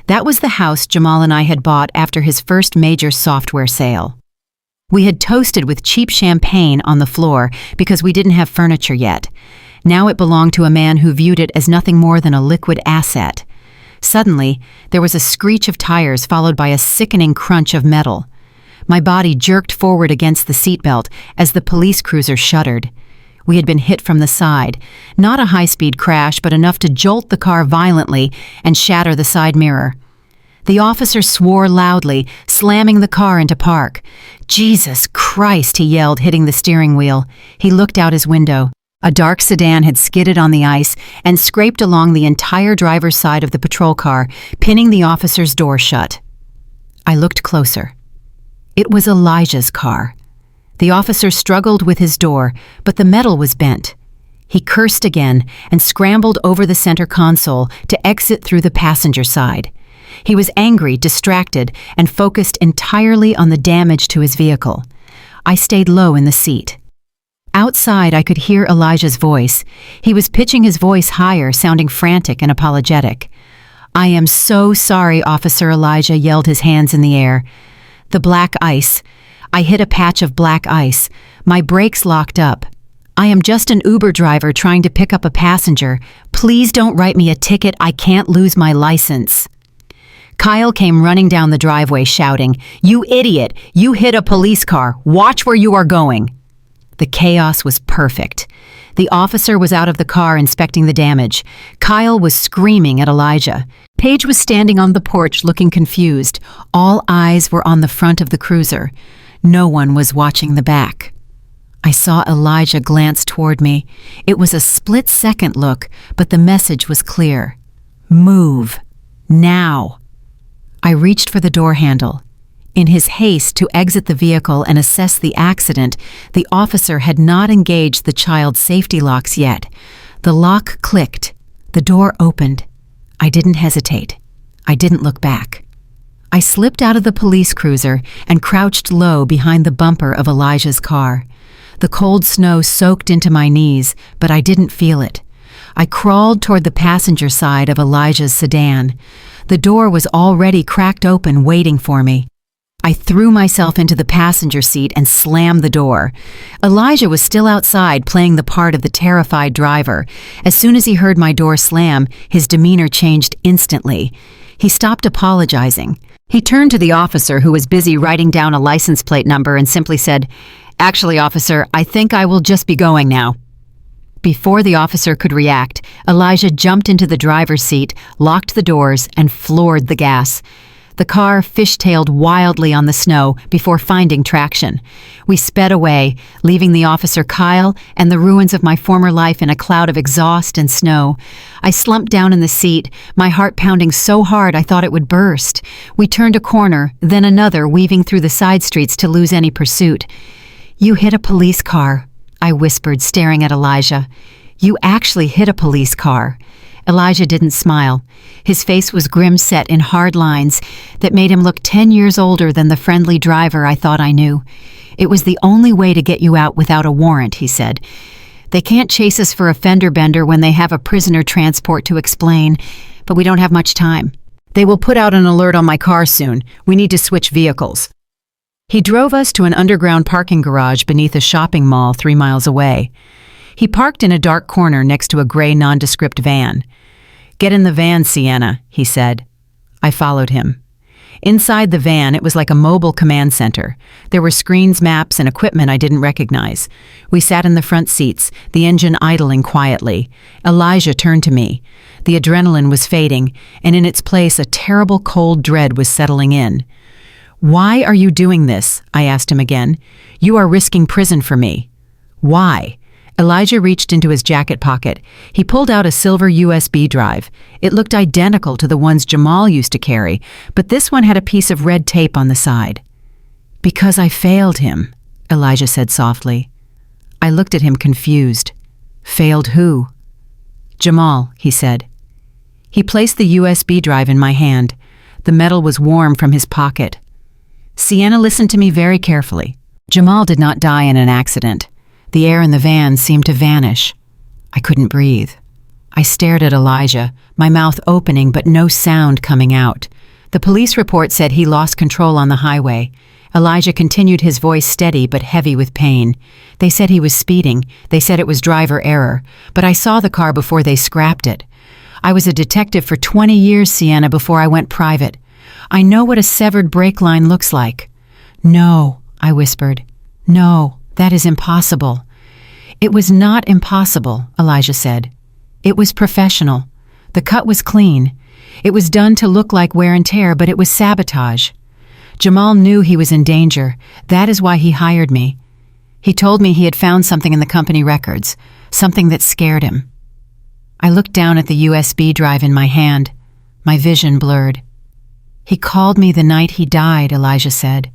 That was the house Jamal and I had bought after his first major software sale. We had toasted with cheap champagne on the floor because we didn't have furniture yet. Now it belonged to a man who viewed it as nothing more than a liquid asset. Suddenly, there was a screech of tires followed by a sickening crunch of metal. My body jerked forward against the seatbelt as the police cruiser shuddered. We had been hit from the side, not a high-speed crash, but enough to jolt the car violently and shatter the side mirror. The officer swore loudly, slamming the car into park. "Jesus Christ," he yelled, hitting the steering wheel. He looked out his window. A dark sedan had skidded on the ice and scraped along the entire driver's side of the patrol car, pinning the officer's door shut. I looked closer. It was Elijah's car. The officer struggled with his door, but the metal was bent. He cursed again and scrambled over the center console to exit through the passenger side. He was angry, distracted, and focused entirely on the damage to his vehicle. I stayed low in the seat. Outside, I could hear Elijah's voice. He was pitching his voice higher, sounding frantic and apologetic. "I am so sorry, Officer," Elijah yelled, his hands in the air. "The black ice. I hit a patch of black ice. My brakes locked up. I am just an Uber driver trying to pick up a passenger. Please don't write me a ticket. I can't lose my license." Kyle came running down the driveway shouting, "You idiot! You hit a police car. Watch where you are going." The chaos was perfect. The officer was out of the car inspecting the damage. Kyle was screaming at Elijah. Paige was standing on the porch looking confused. All eyes were on the front of the cruiser. No one was watching the back. I saw Elijah glance toward me. It was a split-second look, but the message was clear. Move. Now. I reached for the door handle. In his haste to exit the vehicle and assess the accident, the officer had not engaged the child's safety locks yet. The lock clicked. The door opened. I didn't hesitate. I didn't look back. I slipped out of the police cruiser and crouched low behind the bumper of Elijah's car. The cold snow soaked into my knees, but I didn't feel it. I crawled toward the passenger side of Elijah's sedan. The door was already cracked open, waiting for me. I threw myself into the passenger seat and slammed the door. Elijah was still outside, playing the part of the terrified driver. As soon as he heard my door slam, his demeanor changed instantly. He stopped apologizing. He turned to the officer, who was busy writing down a license plate number, and simply said, "Actually, officer, I think I will just be going now." Before the officer could react, Elijah jumped into the driver's seat, locked the doors, and floored the gas. The car fishtailed wildly on the snow before finding traction. We sped away, leaving the officer Kyle and the ruins of my former life in a cloud of exhaust and snow. I slumped down in the seat, my heart pounding so hard I thought it would burst. We turned a corner, then another, weaving through the side streets to lose any pursuit. "You hit a police car," I whispered, staring at Elijah. "You actually hit a police car." Elijah didn't smile. His face was grim-set in hard lines that made him look 10 years older than the friendly driver I thought I knew. "It was the only way to get you out without a warrant," he said. "They can't chase us for a fender bender when they have a prisoner transport to explain, but we don't have much time. They will put out an alert on my car soon. We need to switch vehicles." He drove us to an underground parking garage beneath a shopping mall 3 miles away. He parked in a dark corner next to a gray nondescript van. "Get in the van, Sienna," he said. I followed him. Inside the van, it was like a mobile command center. There were screens, maps, and equipment I didn't recognize. We sat in the front seats, the engine idling quietly. Elijah turned to me. The adrenaline was fading, and in its place a terrible cold dread was settling in. "Why are you doing this?" I asked him again. "You are risking prison for me." "Why?" Elijah reached into his jacket pocket. He pulled out a silver USB drive. It looked identical to the ones Jamal used to carry, but this one had a piece of red tape on the side. "Because I failed him," Elijah said softly. I looked at him confused. "Failed who?" "Jamal," he said. He placed the USB drive in my hand. The metal was warm from his pocket. Sienna listened to me very carefully. Jamal did not die in an accident. The air in the van seemed to vanish. I couldn't breathe. I stared at Elijah, my mouth opening but no sound coming out. The police report said he lost control on the highway. Elijah continued, his voice steady but heavy with pain. "They said he was speeding. They said it was driver error. But I saw the car before they scrapped it. I was a detective for 20 years, Sienna, before I went private. I know what a severed brake line looks like." "No," I whispered. "No. That is impossible." "It was not impossible," Elijah said. "It was professional. The cut was clean. It was done to look like wear and tear, but it was sabotage. Jamal knew he was in danger. That is why he hired me. He told me he had found something in the company records, something that scared him." I looked down at the USB drive in my hand. My vision blurred. "He called me the night he died," Elijah said.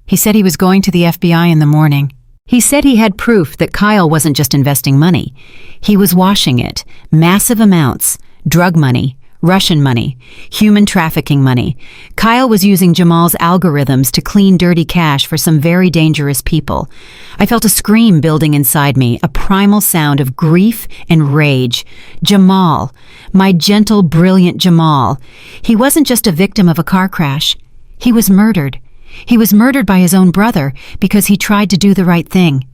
"He said he was going to the FBI in the morning. He said he had proof that Kyle wasn't just investing money. He was washing it, massive amounts, drug money, Russian money, human trafficking money. Kyle was using Jamal's algorithms to clean dirty cash for some very dangerous people." I felt a scream building inside me, a primal sound of grief and rage. Jamal, my gentle, brilliant Jamal. He wasn't just a victim of a car crash. He was murdered. He was murdered by his own brother because he tried to do the right thing.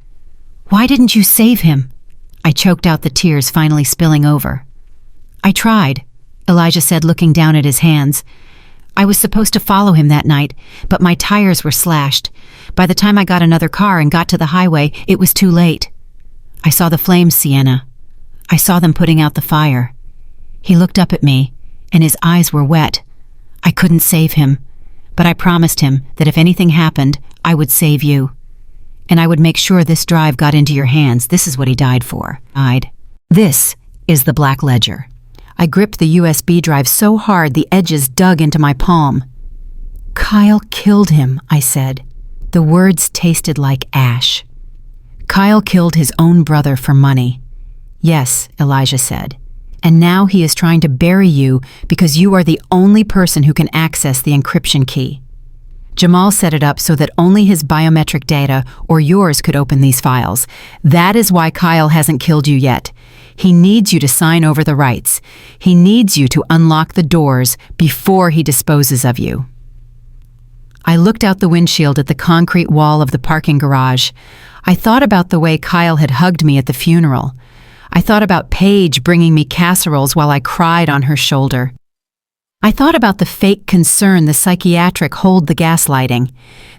"Why didn't you save him?" I choked out the tears finally spilling over. "I tried," Elijah said, looking down at his hands. "I was supposed to follow him that night, but my tires were slashed. By the time I got another car and got to the highway, it was too late. I saw the flames, Sienna. I saw them putting out the fire." He looked up at me, and his eyes were wet. "I couldn't save him. But I promised him that if anything happened, I would save you. And I would make sure this drive got into your hands. This is what he died for." This is the Black Ledger. I gripped the USB drive so hard the edges dug into my palm. "Kyle killed him," I said. The words tasted like ash. "Kyle killed his own brother for money." "Yes," Elijah said. "And now he is trying to bury you because you are the only person who can access the encryption key. Jamal set it up so that only his biometric data or yours could open these files. That is why Kyle hasn't killed you yet. He needs you to sign over the rights. He needs you to unlock the doors before he disposes of you." I looked out the windshield at the concrete wall of the parking garage. I thought about the way Kyle had hugged me at the funeral. I thought about Paige bringing me casseroles while I cried on her shoulder. I thought about the fake concern the psychiatric hold the gaslighting.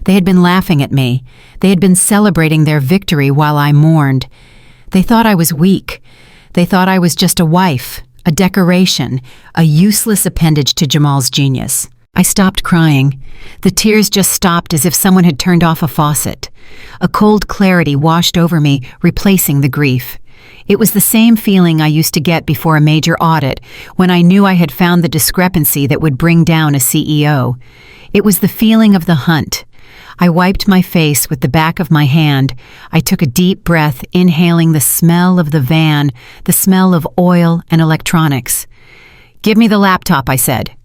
They had been laughing at me. They had been celebrating their victory while I mourned. They thought I was weak. They thought I was just a wife, a decoration, a useless appendage to Jamal's genius. I stopped crying. The tears just stopped as if someone had turned off a faucet. A cold clarity washed over me, replacing the grief. It was the same feeling I used to get before a major audit, when I knew I had found the discrepancy that would bring down a CEO. It was the feeling of the hunt. I wiped my face with the back of my hand. I took a deep breath, inhaling the smell of the van, the smell of oil and electronics. "Give me the laptop," I said.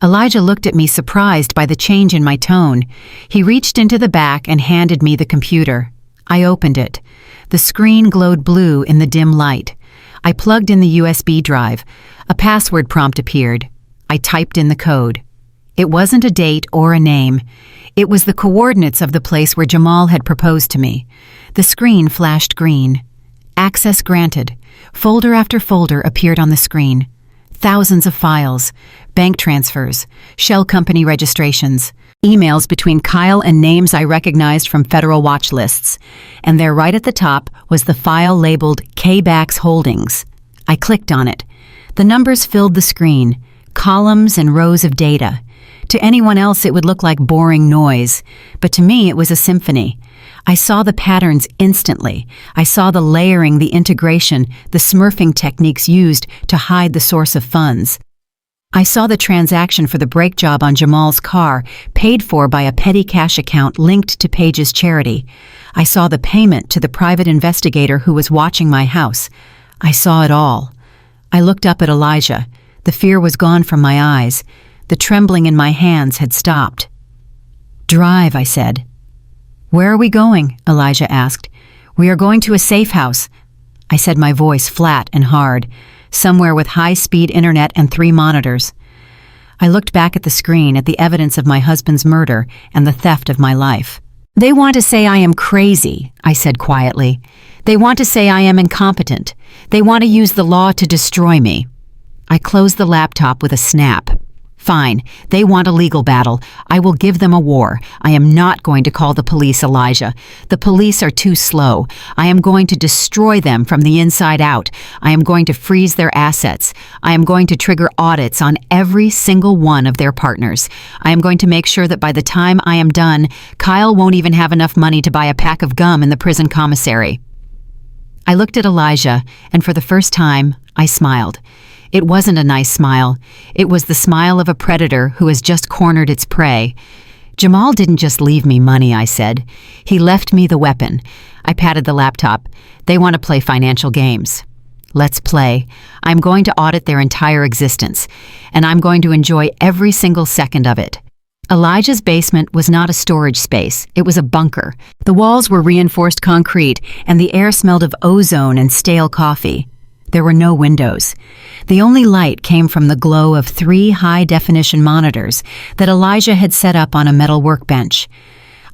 Elijah looked at me, surprised by the change in my tone. He reached into the back and handed me the computer. I opened it. The screen glowed blue in the dim light. I plugged in the USB drive. A password prompt appeared. I typed in the code. It wasn't a date or a name. It was the coordinates of the place where Jamal had proposed to me. The screen flashed green. Access granted. Folder after folder appeared on the screen. Thousands of files, bank transfers, shell company registrations, emails between Kyle and names I recognized from federal watch lists. And there right at the top was the file labeled K-Bax Holdings. I clicked on it. The numbers filled the screen, columns and rows of data. To anyone else it would look like boring noise, but to me it was a symphony. I saw the patterns instantly. I saw the layering, the integration, the smurfing techniques used to hide the source of funds. I saw the transaction for the brake job on Jamal's car, paid for by a petty cash account linked to Paige's charity. I saw the payment to the private investigator who was watching my house. I saw it all. I looked up at Elijah. The fear was gone from my eyes. The trembling in my hands had stopped. "Drive," I said. "Where are we going?" Elijah asked. "We are going to a safe house," I said, my voice flat and hard, "somewhere with high-speed internet and 3 monitors." I looked back at the screen at the evidence of my husband's murder and the theft of my life. "They want to say I am crazy," I said quietly. "They want to say I am incompetent. They want to use the law to destroy me." I closed the laptop with a snap. "Fine, they want a legal battle. I will give them a war. I am not going to call the police, Elijah. The police are too slow. I am going to destroy them from the inside out. I am going to freeze their assets. I am going to trigger audits on every single one of their partners. I am going to make sure that by the time I am done, Kyle won't even have enough money to buy a pack of gum in the prison commissary." I looked at Elijah, and for the first time, I smiled. It wasn't a nice smile. It was the smile of a predator who has just cornered its prey. "Jamal didn't just leave me money," I said. "He left me the weapon." I patted the laptop. "They want to play financial games. Let's play. I'm going to audit their entire existence, and I'm going to enjoy every single second of it." Elijah's basement was not a storage space. It was a bunker. The walls were reinforced concrete, and the air smelled of ozone and stale coffee. There were no windows. The only light came from the glow of 3 high-definition monitors that Elijah had set up on a metal workbench.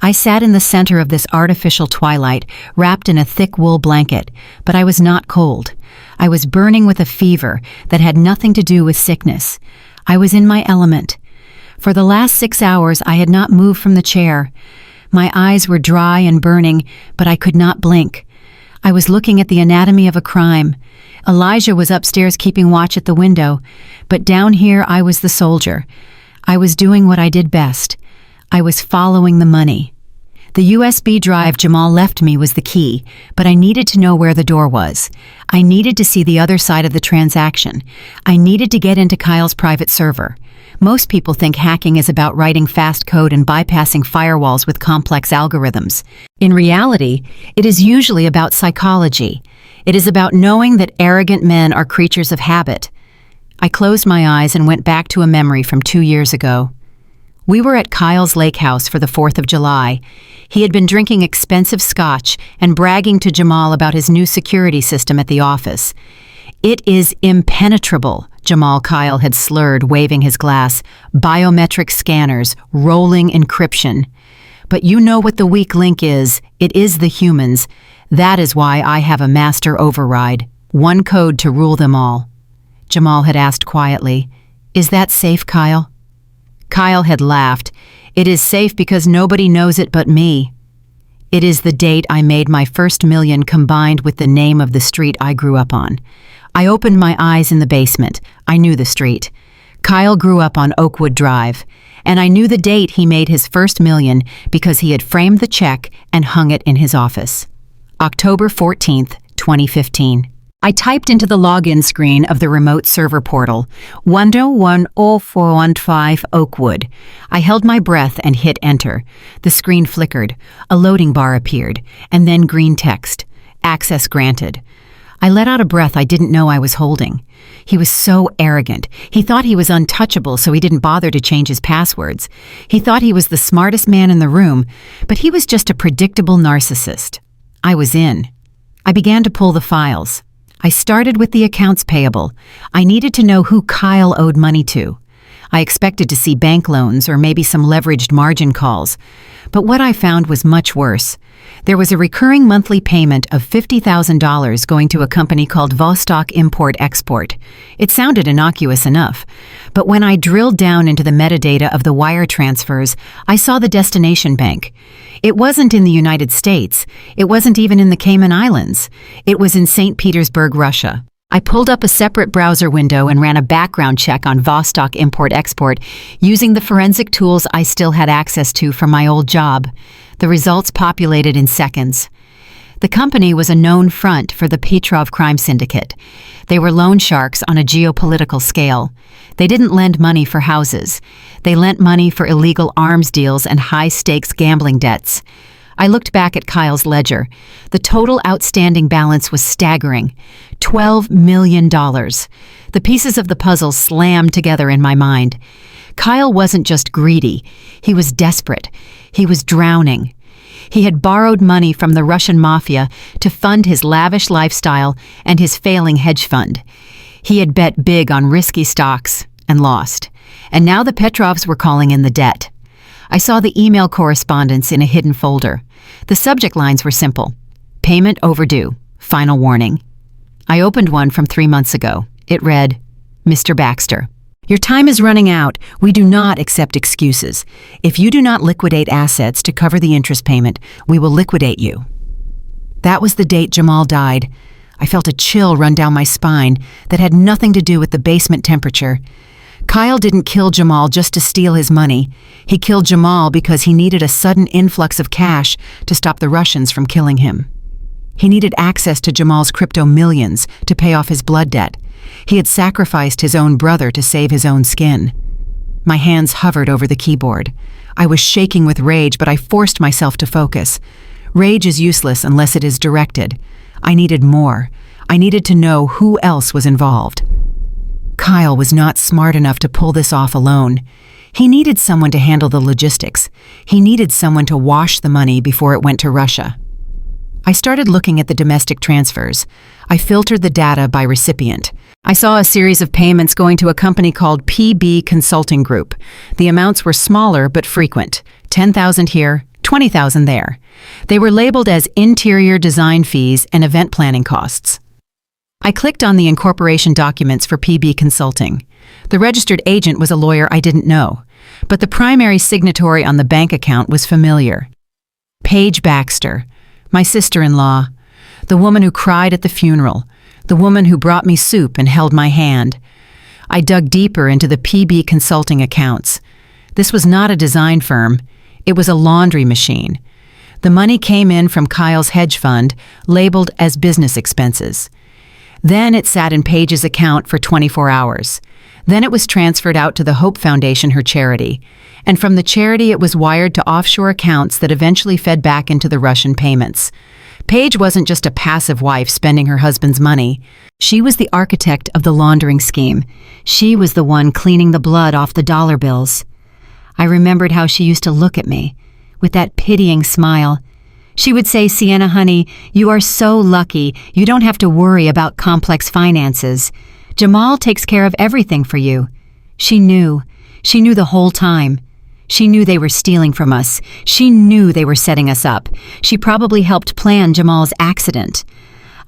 I sat in the center of this artificial twilight, wrapped in a thick wool blanket, but I was not cold. I was burning with a fever that had nothing to do with sickness. I was in my element. For the last 6 hours, I had not moved from the chair. My eyes were dry and burning, but I could not blink. I was looking at the anatomy of a crime. Elijah was upstairs keeping watch at the window, but down here I was the soldier. I was doing what I did best. I was following the money. The USB drive Jamal left me was the key, but I needed to know where the door was. I needed to see the other side of the transaction. I needed to get into Kyle's private server. Most people think hacking is about writing fast code and bypassing firewalls with complex algorithms. In reality, it is usually about psychology. It is about knowing that arrogant men are creatures of habit. I closed my eyes and went back to a memory from 2 years ago. We were at Kyle's lake house for the 4th of July. He had been drinking expensive scotch and bragging to Jamal about his new security system at the office. "It is impenetrable," Jamal Kyle had slurred, waving his glass. "Biometric scanners, rolling encryption. But you know what the weak link is. It is the humans. That is why I have a master override. One code to rule them all." Jamal had asked quietly, "Is that safe, Kyle?" Kyle had laughed. "It is safe because nobody knows it but me. It is the date I made my first million combined with the name of the street I grew up on." I opened my eyes in the basement. I knew the street. Kyle grew up on Oakwood Drive, and I knew the date he made his first million because he had framed the check and hung it in his office. October 14th, 2015. I typed into the login screen of the remote server portal, 1010415 Oakwood. I held my breath and hit enter. The screen flickered, a loading bar appeared, and then green text, access granted. I let out a breath I didn't know I was holding. He was so arrogant. He thought he was untouchable, so he didn't bother to change his passwords. He thought he was the smartest man in the room, but he was just a predictable narcissist. I was in. I began to pull the files. I started with the accounts payable. I needed to know who Kyle owed money to. I expected to see bank loans or maybe some leveraged margin calls. But what I found was much worse. There was a recurring monthly payment of $50,000 going to a company called Vostok Import-Export. It sounded innocuous enough. But when I drilled down into the metadata of the wire transfers, I saw the destination bank. It wasn't in the United States. It wasn't even in the Cayman Islands. It was in St. Petersburg, Russia. I pulled up a separate browser window and ran a background check on Vostok Import-Export using the forensic tools I still had access to from my old job. The results populated in seconds. The company was a known front for the Petrov crime syndicate. They were loan sharks on a geopolitical scale. They didn't lend money for houses. They lent money for illegal arms deals and high-stakes gambling debts. I looked back at Kyle's ledger. The total outstanding balance was staggering, $12 million. The pieces of the puzzle slammed together in my mind. Kyle wasn't just greedy. He was desperate. He was drowning. He had borrowed money from the Russian mafia to fund his lavish lifestyle and his failing hedge fund. He had bet big on risky stocks and lost. And now the Petrovs were calling in the debt. I saw the email correspondence in a hidden folder. The subject lines were simple. Payment overdue. Final warning. I opened one from 3 months ago. It read, Mr. Baxter, your time is running out. We do not accept excuses. If you do not liquidate assets to cover the interest payment, we will liquidate you. That was the date Jamal died. I felt a chill run down my spine that had nothing to do with the basement temperature. Kyle didn't kill Jamal just to steal his money. He killed Jamal because he needed a sudden influx of cash to stop the Russians from killing him. He needed access to Jamal's crypto millions to pay off his blood debt. He had sacrificed his own brother to save his own skin. My hands hovered over the keyboard. I was shaking with rage, but I forced myself to focus. Rage is useless unless it is directed. I needed more. I needed to know who else was involved. Kyle was not smart enough to pull this off alone. He needed someone to handle the logistics. He needed someone to wash the money before it went to Russia. I started looking at the domestic transfers. I filtered the data by recipient. I saw a series of payments going to a company called PB Consulting Group. The amounts were smaller but frequent, $10,000 here, $20,000 there. They were labeled as interior design fees and event planning costs. I clicked on the incorporation documents for PB Consulting. The registered agent was a lawyer I didn't know, but the primary signatory on the bank account was familiar. Paige Baxter, my sister-in-law, the woman who cried at the funeral, the woman who brought me soup and held my hand. I dug deeper into the PB Consulting accounts. This was not a design firm. It was a laundry machine. The money came in from Kyle's hedge fund, labeled as business expenses. Then it sat in Paige's account for 24 hours. Then it was transferred out to the Hope Foundation, her charity. And from the charity it was wired to offshore accounts that eventually fed back into the Russian payments. Paige wasn't just a passive wife spending her husband's money. She was the architect of the laundering scheme. She was the one cleaning the blood off the dollar bills. I remembered how she used to look at me, with that pitying smile. She would say, Sienna, honey, you are so lucky. You don't have to worry about complex finances. Jamal takes care of everything for you. She knew. She knew the whole time. She knew they were stealing from us. She knew they were setting us up. She probably helped plan Jamal's accident.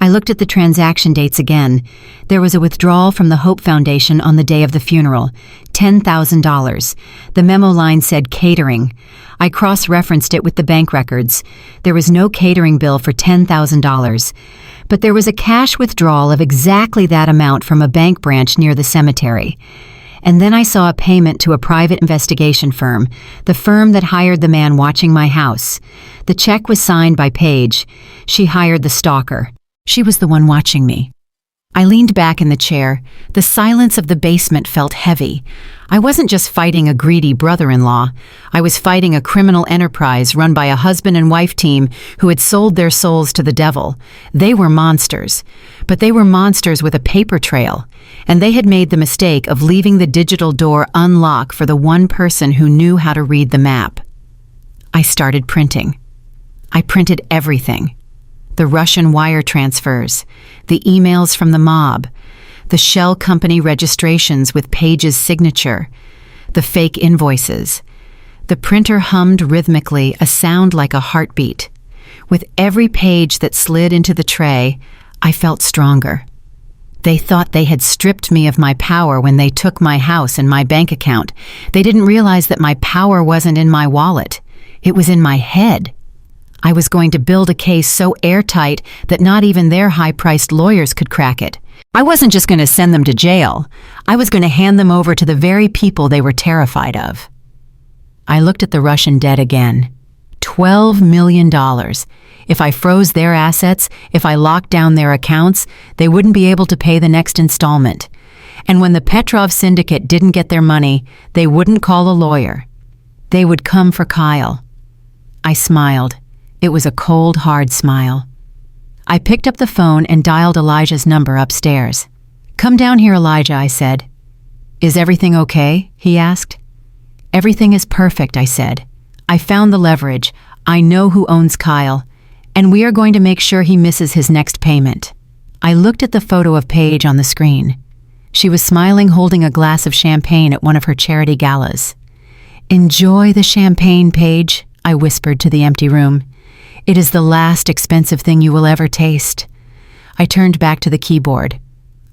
I looked at the transaction dates again. There was a withdrawal from the Hope Foundation on the day of the funeral, $10,000. The memo line said catering. I cross-referenced it with the bank records. There was no catering bill for $10,000. But there was a cash withdrawal of exactly that amount from a bank branch near the cemetery. And then I saw a payment to a private investigation firm, the firm that hired the man watching my house. The check was signed by Paige. She hired the stalker. She was the one watching me. I leaned back in the chair. The silence of the basement felt heavy. I wasn't just fighting a greedy brother-in-law. I was fighting a criminal enterprise run by a husband and wife team who had sold their souls to the devil. They were monsters, but they were monsters with a paper trail, and they had made the mistake of leaving the digital door unlocked for the one person who knew how to read the map. I started printing. I printed everything. The Russian wire transfers, the emails from the mob, the shell company registrations with Paige's signature, the fake invoices. The printer hummed rhythmically, a sound like a heartbeat. With every page that slid into the tray, I felt stronger. They thought they had stripped me of my power when they took my house and my bank account. They didn't realize that my power wasn't in my wallet. It was in my head. I was going to build a case so airtight that not even their high-priced lawyers could crack it. I wasn't just going to send them to jail. I was going to hand them over to the very people they were terrified of. I looked at the Russian debt again. $12 million. If I froze their assets, if I locked down their accounts, they wouldn't be able to pay the next installment. And when the Petrov syndicate didn't get their money, they wouldn't call a lawyer. They would come for Kyle. I smiled. It was a cold, hard smile. I picked up the phone and dialed Elijah's number upstairs. "Come down here, Elijah," I said. "Is everything okay?" he asked. "Everything is perfect," I said. "I found the leverage. I know who owns Kyle. And we are going to make sure he misses his next payment." I looked at the photo of Paige on the screen. She was smiling, holding a glass of champagne at one of her charity galas. "Enjoy the champagne, Paige," I whispered to the empty room. "It is the last expensive thing you will ever taste." I turned back to the keyboard.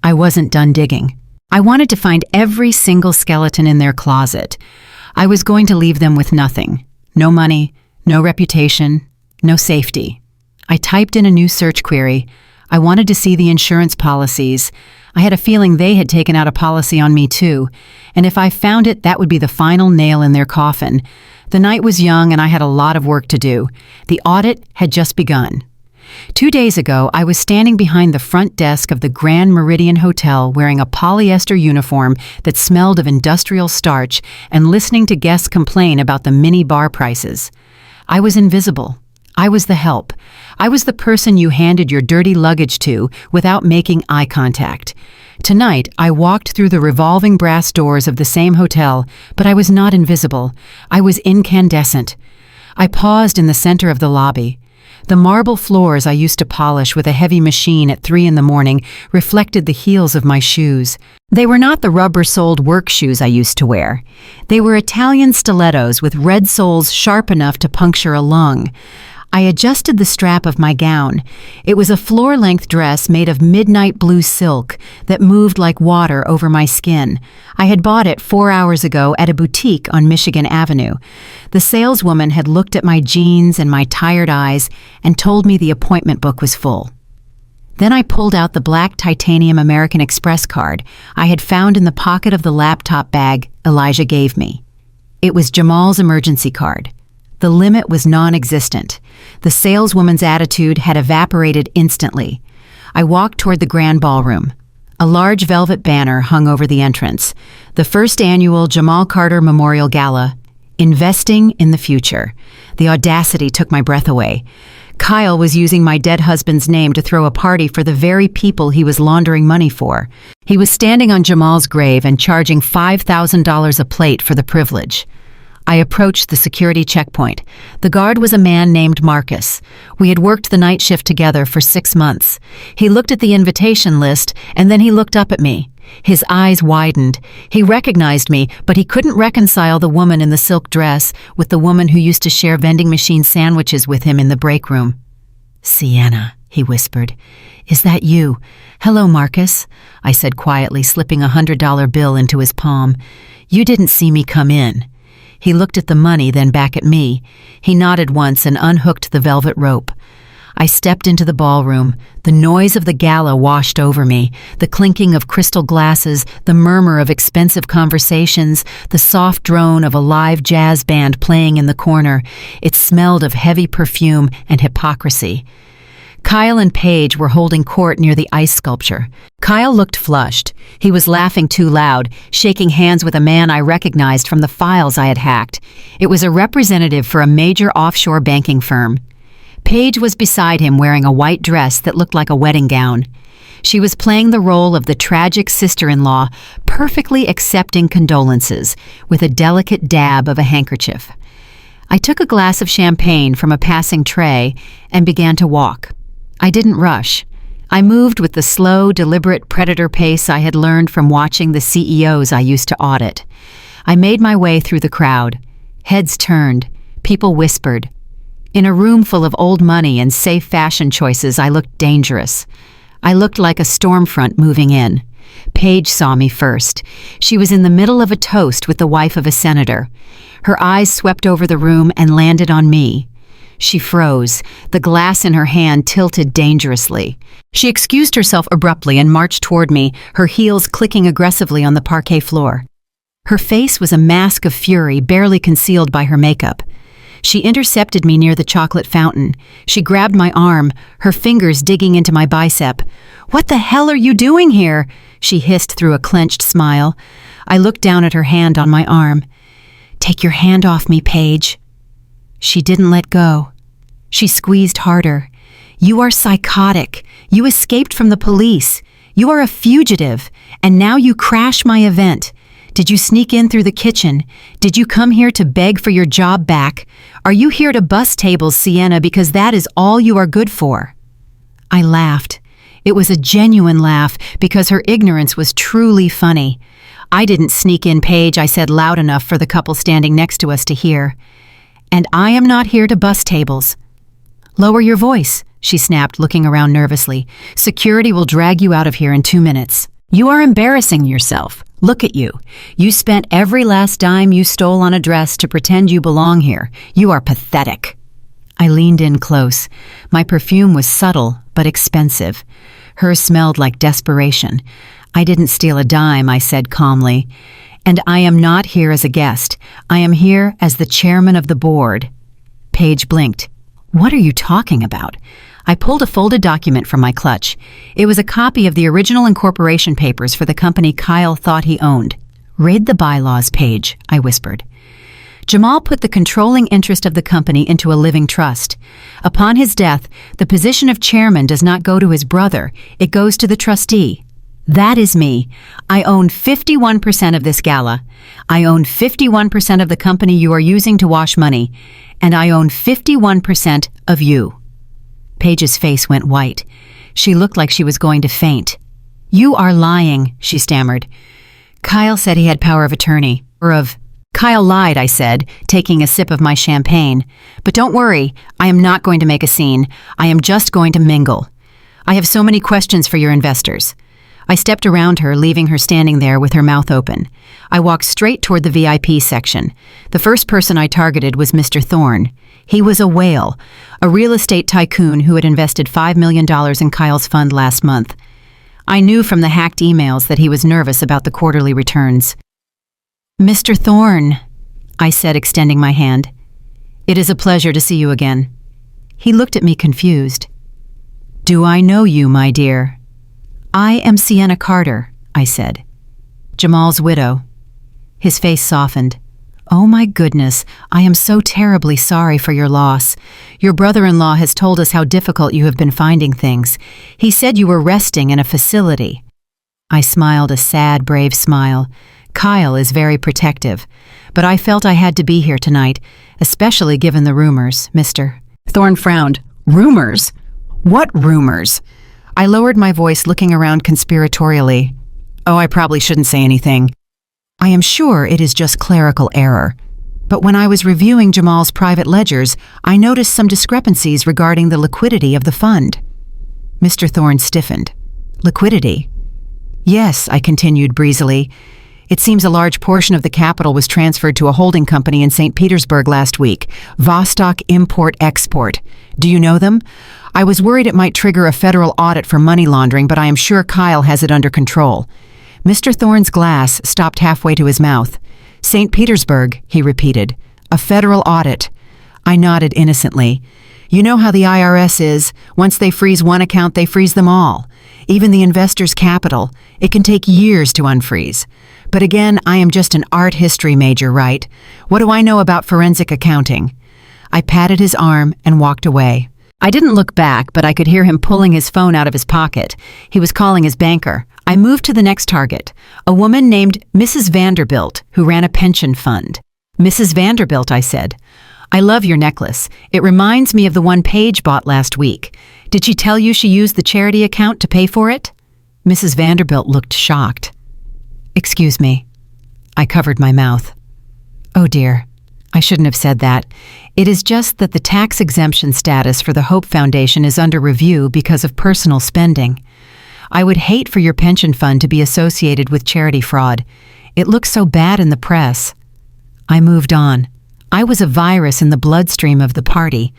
I wasn't done digging. I wanted to find every single skeleton in their closet. I was going to leave them with nothing. No money, no reputation, no safety. I typed in a new search query. I wanted to see the insurance policies. I had a feeling they had taken out a policy on me too, and if I found it, that would be the final nail in their coffin. The night was young and I had a lot of work to do. The audit had just begun. 2 days ago, I was standing behind the front desk of the Grand Meridian Hotel wearing a polyester uniform that smelled of industrial starch and listening to guests complain about the mini bar prices. I was invisible. I was the help. I was the person you handed your dirty luggage to without making eye contact. Tonight, I walked through the revolving brass doors of the same hotel, but I was not invisible. I was incandescent. I paused in the center of the lobby. The marble floors I used to polish with a heavy machine at 3 in the morning reflected the heels of my shoes. They were not the rubber-soled work shoes I used to wear. They were Italian stilettos with red soles sharp enough to puncture a lung. I adjusted the strap of my gown. It was a floor-length dress made of midnight blue silk that moved like water over my skin. I had bought it 4 hours ago at a boutique on Michigan Avenue. The saleswoman had looked at my jeans and my tired eyes and told me the appointment book was full. Then I pulled out the black titanium American Express card I had found in the pocket of the laptop bag Elijah gave me. It was Jamal's emergency card. The limit was non-existent. The saleswoman's attitude had evaporated instantly. I walked toward the grand ballroom. A large velvet banner hung over the entrance. The first annual Jamal Carter Memorial Gala. Investing in the future. The audacity took my breath away. Kyle was using my dead husband's name to throw a party for the very people he was laundering money for. He was standing on Jamal's grave and charging $5,000 a plate for the privilege. I approached the security checkpoint. The guard was a man named Marcus. We had worked the night shift together for 6 months. He looked at the invitation list, and then he looked up at me. His eyes widened. He recognized me, but he couldn't reconcile the woman in the silk dress with the woman who used to share vending machine sandwiches with him in the break room. "Sienna," he whispered. "Is that you?" "Hello, Marcus," I said quietly, slipping a $100 bill into his palm. "You didn't see me come in." He looked at the money, then back at me. He nodded once and unhooked the velvet rope. I stepped into the ballroom. The noise of the gala washed over me, the clinking of crystal glasses, the murmur of expensive conversations, the soft drone of a live jazz band playing in the corner. It smelled of heavy perfume and hypocrisy. Kyle and Paige were holding court near the ice sculpture. Kyle looked flushed. He was laughing too loud, shaking hands with a man I recognized from the files I had hacked. It was a representative for a major offshore banking firm. Paige was beside him wearing a white dress that looked like a wedding gown. She was playing the role of the tragic sister-in-law, perfectly accepting condolences, with a delicate dab of a handkerchief. I took a glass of champagne from a passing tray and began to walk. I didn't rush. I moved with the slow, deliberate predator pace I had learned from watching the CEOs I used to audit. I made my way through the crowd. Heads turned. People whispered. In a room full of old money and safe fashion choices, I looked dangerous. I looked like a storm front moving in. Paige saw me first. She was in the middle of a toast with the wife of a senator. Her eyes swept over the room and landed on me. She froze, the glass in her hand tilted dangerously. She excused herself abruptly and marched toward me, her heels clicking aggressively on the parquet floor. Her face was a mask of fury, barely concealed by her makeup. She intercepted me near the chocolate fountain. She grabbed my arm, her fingers digging into my bicep. "What the hell are you doing here?" she hissed through a clenched smile. I looked down at her hand on my arm. "Take your hand off me, Paige." She didn't let go. She squeezed harder. "You are psychotic. You escaped from the police. You are a fugitive, and now you crash my event. Did you sneak in through the kitchen? Did you come here to beg for your job back? Are you here to bust tables, Sienna, because that is all you are good for?" I laughed. It was a genuine laugh, because her ignorance was truly funny. "I didn't sneak in, Paige," I said loud enough for the couple standing next to us to hear. "And I am not here to bust tables." "Lower your voice," she snapped, looking around nervously. "Security will drag you out of here in 2 minutes. You are embarrassing yourself. Look at you. You spent every last dime you stole on a dress to pretend you belong here. You are pathetic." I leaned in close. My perfume was subtle but expensive. Hers smelled like desperation. "I didn't steal a dime," I said calmly. "And I am not here as a guest. I am here as the chairman of the board." Paige blinked. "What are you talking about?" I pulled a folded document from my clutch. It was a copy of the original incorporation papers for the company Kyle thought he owned. "Read the bylaws, Paige," I whispered. Jamal put the controlling interest of the company into a living trust. Upon his death, the position of chairman does not go to his brother. It goes to the trustee. That is me. I own 51% of this gala. I own 51% of the company you are using to wash money. And I own 51% of you. Paige's face went white. She looked like she was going to faint. "You are lying," she stammered. "Kyle said he had power of attorney. Kyle lied," I said, taking a sip of my champagne. "But don't worry, I am not going to make a scene. I am just going to mingle. I have so many questions for your investors." I stepped around her, leaving her standing there with her mouth open. I walked straight toward the VIP section. The first person I targeted was Mr. Thorne. He was a whale, a real estate tycoon who had invested $5 million in Kyle's fund last month. I knew from the hacked emails that he was nervous about the quarterly returns. "Mr. Thorne," I said, extending my hand. "It is a pleasure to see you again." He looked at me confused. "Do I know you, my dear?" "I am Sienna Carter," I said. "Jamal's widow." His face softened. "Oh my goodness, I am so terribly sorry for your loss. Your brother-in-law has told us how difficult you have been finding things. He said you were resting in a facility." I smiled a sad, brave smile. Kyle is very protective, but I felt I had to be here tonight, especially given the rumors, Mr. Thorne frowned. "Rumors? What rumors?" I lowered my voice, looking around conspiratorially. "Oh, I probably shouldn't say anything. I am sure it is just clerical error. But when I was reviewing Jamal's private ledgers, I noticed some discrepancies regarding the liquidity of the fund." Mr. Thorne stiffened. "Liquidity?" "Yes," I continued breezily. It seems a large portion of the capital was transferred to a holding company in St. Petersburg last week, Vostok Import-Export. Do you know them? I was worried it might trigger a federal audit for money laundering, but I am sure Kyle has it under control. Mr. Thorne's glass stopped halfway to his mouth. St. Petersburg, he repeated. A federal audit. I nodded innocently. You know how the IRS is. Once they freeze one account, they freeze them all. Even the investor's capital. It can take years to unfreeze. But again, I am just an art history major, right? What do I know about forensic accounting? I patted his arm and walked away. I didn't look back, but I could hear him pulling his phone out of his pocket. He was calling his banker. I moved to the next target, a woman named Mrs. Vanderbilt, who ran a pension fund. Mrs. Vanderbilt, I said. I love your necklace. It reminds me of the one Paige bought last week. Did she tell you she used the charity account to pay for it? Mrs. Vanderbilt looked shocked. Excuse me. I covered my mouth. Oh dear, I shouldn't have said that. It is just that the tax exemption status for the Hope Foundation is under review because of personal spending. I would hate for your pension fund to be associated with charity fraud. It looks so bad in the press. I moved on. I was a virus in the bloodstream of the party.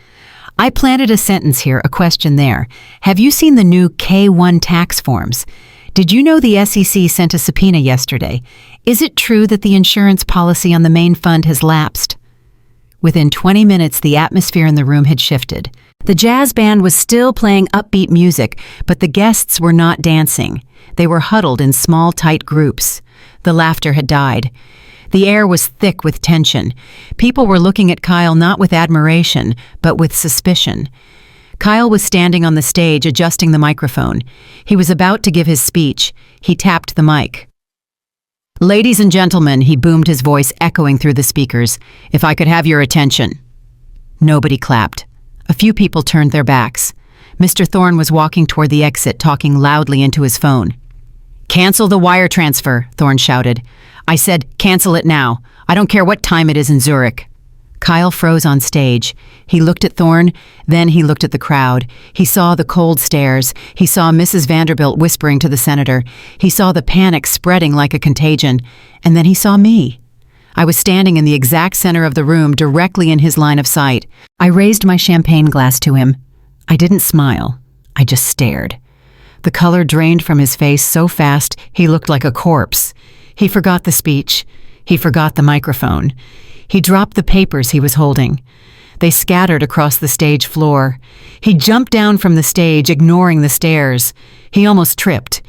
I planted a sentence here, a question there. Have you seen the new K-1 tax forms? Did you know the SEC sent a subpoena yesterday? Is it true that the insurance policy on the main fund has lapsed? Within 20 minutes, the atmosphere in the room had shifted. The jazz band was still playing upbeat music, but the guests were not dancing. They were huddled in small, tight groups. The laughter had died. The air was thick with tension. People were looking at Kyle not with admiration, but with suspicion. Kyle was standing on the stage adjusting the microphone. He was about to give his speech. He tapped the mic. Ladies and gentlemen, he boomed, his voice echoing through the speakers, if I could have your attention. Nobody clapped. A few people turned their backs. Mr. Thorne was walking toward the exit, talking loudly into his phone. Cancel the wire transfer, Thorne shouted. I said, cancel it now. I don't care what time it is in Zurich. Kyle froze on stage. He looked at Thorne, then he looked at the crowd. He saw the cold stares. He saw Mrs. Vanderbilt whispering to the senator. He saw the panic spreading like a contagion. And then he saw me. I was standing in the exact center of the room, directly in his line of sight. I raised my champagne glass to him. I didn't smile. I just stared. The color drained from his face so fast he looked like a corpse. He forgot the speech. He forgot the microphone. He dropped the papers he was holding. They scattered across the stage floor. He jumped down from the stage, ignoring the stares. He almost tripped.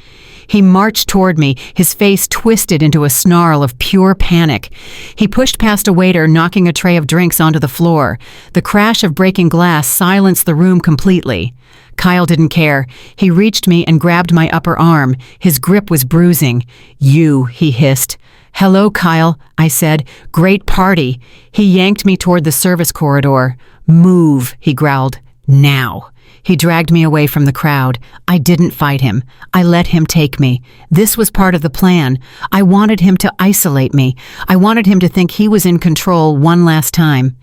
He marched toward me, his face twisted into a snarl of pure panic. He pushed past a waiter, knocking a tray of drinks onto the floor. The crash of breaking glass silenced the room completely. Kyle didn't care. He reached me and grabbed my upper arm. His grip was bruising. You, he hissed. Hello, Kyle, I said. Great party. He yanked me toward the service corridor. Move, he growled. Now. He dragged me away from the crowd. I didn't fight him. I let him take me. This was part of the plan. I wanted him to isolate me. I wanted him to think he was in control one last time.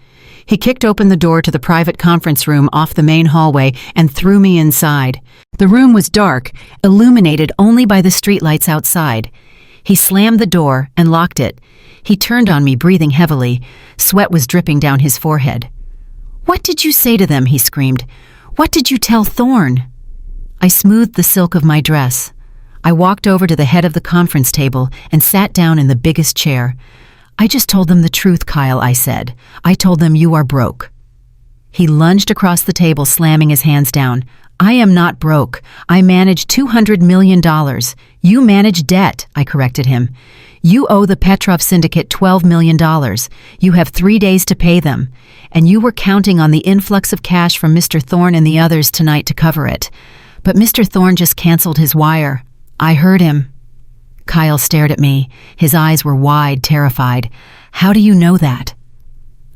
He kicked open the door to the private conference room off the main hallway and threw me inside. The room was dark, illuminated only by the streetlights outside. He slammed the door and locked it. He turned on me, breathing heavily. Sweat was dripping down his forehead. What did you say to them? He screamed. What did you tell Thorne? I smoothed the silk of my dress. I walked over to the head of the conference table and sat down in the biggest chair. I just told them the truth, Kyle, I said. I told them you are broke. He lunged across the table, slamming his hands down. I am not broke. I manage $200 million. You manage debt, I corrected him. You owe the Petrov Syndicate $12 million. You have 3 days to pay them. And you were counting on the influx of cash from Mr. Thorne and the others tonight to cover it. But Mr. Thorne just canceled his wire. I heard him. Kyle stared at me. His eyes were wide, terrified. How do you know that?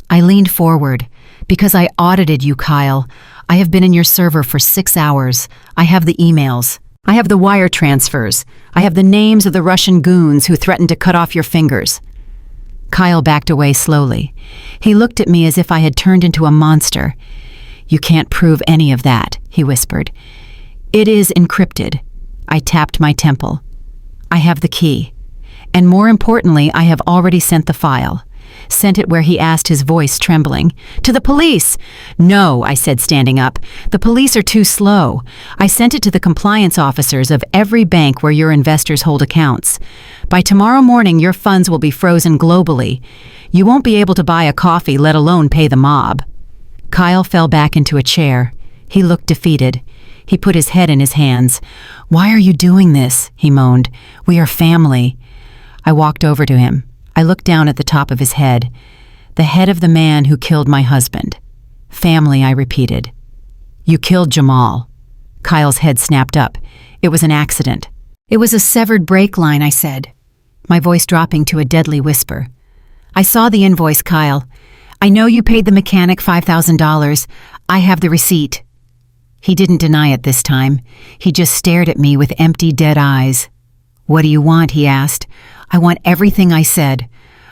I leaned forward. Because I audited you, Kyle. I have been in your server for 6 hours. I have the emails. I have the wire transfers. I have the names of the Russian goons who threatened to cut off your fingers. Kyle backed away slowly. He looked at me as if I had turned into a monster. You can't prove any of that, he whispered. It is encrypted. I tapped my temple. I have the key. And more importantly, I have already sent the file. Sent it where he asked, his voice trembling. To the police! No, I said, standing up. The police are too slow. I sent it to the compliance officers of every bank where your investors hold accounts. By tomorrow morning, your funds will be frozen globally. You won't be able to buy a coffee, let alone pay the mob. Kyle fell back into a chair. He looked defeated. He put his head in his hands. Why are you doing this? He moaned. We are family. I walked over to him. I looked down at the top of his head. The head of the man who killed my husband. Family, I repeated. You killed Jamal. Kyle's head snapped up. It was an accident. It was a severed brake line, I said, my voice dropping to a deadly whisper. I saw the invoice, Kyle. I know you paid the mechanic $5,000. I have the receipt. He didn't deny it this time. He just stared at me with empty, dead eyes. What do you want? He asked. I want everything I said.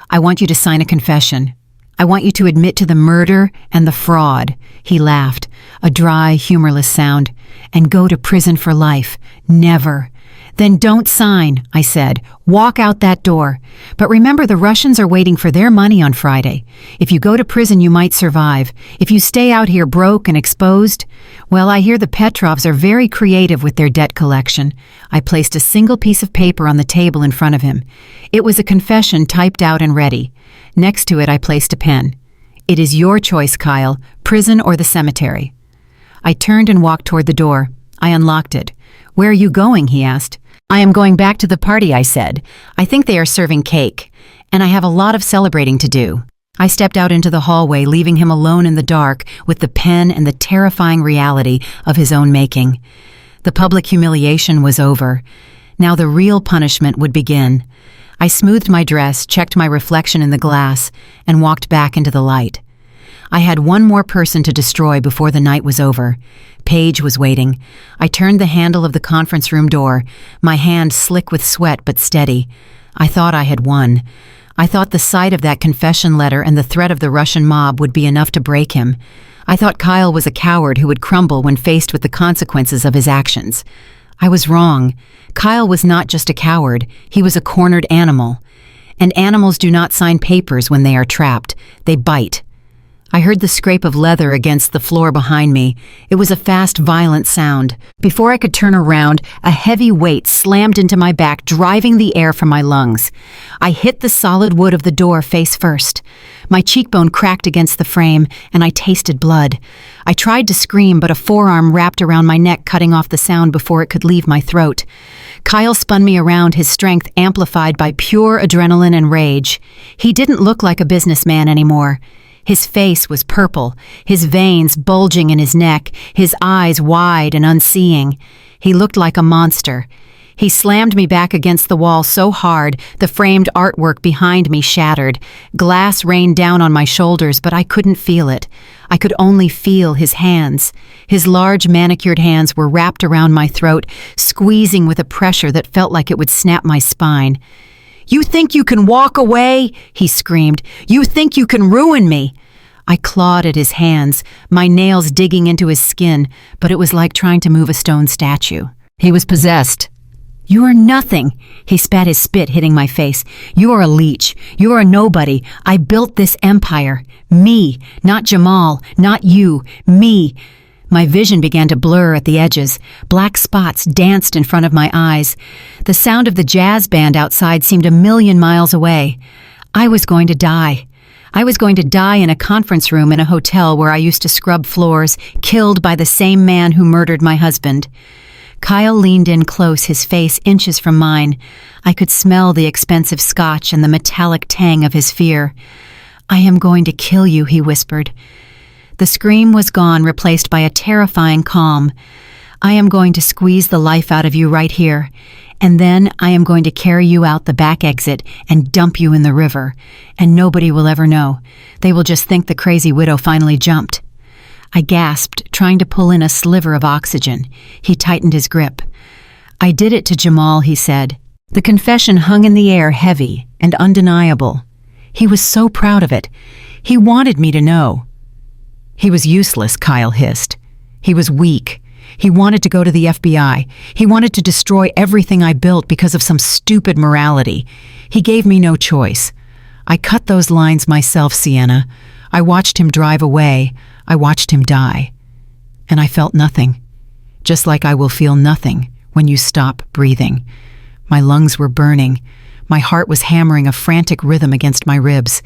I want you to sign a confession. I want you to admit to the murder and the fraud. He laughed, a dry, humorless sound. And go to prison for life. Never. Then don't sign, I said. Walk out that door. But remember, the Russians are waiting for their money on Friday. If you go to prison, you might survive. If you stay out here broke and exposed, well, I hear the Petrovs are very creative with their debt collection. I placed a single piece of paper on the table in front of him. It was a confession typed out and ready. Next to it, I placed a pen. It is your choice, Kyle, prison or the cemetery. I turned and walked toward the door. I unlocked it. Where are you going? He asked. I am going back to the party, I said. I think they are serving cake, and I have a lot of celebrating to do. I stepped out into the hallway, leaving him alone in the dark with the pen and the terrifying reality of his own making. The public humiliation was over. Now the real punishment would begin. I smoothed my dress, checked my reflection in the glass, and walked back into the light. I had one more person to destroy before the night was over. Paige was waiting. I turned the handle of the conference room door, my hand slick with sweat but steady. I thought I had won. I thought the sight of that confession letter and the threat of the Russian mob would be enough to break him. I thought Kyle was a coward who would crumble when faced with the consequences of his actions. I was wrong. Kyle was not just a coward. He was a cornered animal. And animals do not sign papers when they are trapped. They bite. I heard the scrape of leather against the floor behind me. It was a fast, violent sound. Before I could turn around, a heavy weight slammed into my back, driving the air from my lungs. I hit the solid wood of the door face first. My cheekbone cracked against the frame, and I tasted blood. I tried to scream, but a forearm wrapped around my neck, cutting off the sound before it could leave my throat. Kyle spun me around, his strength amplified by pure adrenaline and rage. He didn't look like a businessman anymore. His face was purple, his veins bulging in his neck, his eyes wide and unseeing. He looked like a monster. He slammed me back against the wall so hard, the framed artwork behind me shattered. Glass rained down on my shoulders, but I couldn't feel it. I could only feel his hands. His large manicured hands were wrapped around my throat, squeezing with a pressure that felt like it would snap my spine. "You think you can walk away?" he screamed. "You think you can ruin me?" I clawed at his hands, my nails digging into his skin, but it was like trying to move a stone statue. He was possessed. "You are nothing," he spat his spit, hitting my face. "You are a leech. You are a nobody. I built this empire. Me, not Jamal, not you, me." My vision began to blur at the edges. Black spots danced in front of my eyes. The sound of the jazz band outside seemed a million miles away. I was going to die. I was going to die in a conference room in a hotel where I used to scrub floors, killed by the same man who murdered my husband. Kyle leaned in close, his face inches from mine. I could smell the expensive scotch and the metallic tang of his fear. "I am going to kill you," he whispered. The scream was gone, replaced by a terrifying calm. "I am going to squeeze the life out of you right here, and then I am going to carry you out the back exit and dump you in the river, and nobody will ever know. They will just think the crazy widow finally jumped." I gasped, trying to pull in a sliver of oxygen. He tightened his grip. "I did it to Jamal," he said. The confession hung in the air, heavy and undeniable. He was so proud of it. He wanted me to know. "He was useless," Kyle hissed. "He was weak. He wanted to go to the FBI. He wanted to destroy everything I built because of some stupid morality. He gave me no choice. I cut those lines myself, Sienna. I watched him drive away. I watched him die. And I felt nothing. Just like I will feel nothing when you stop breathing. My lungs were burning. My heart was hammering a frantic rhythm against my ribs.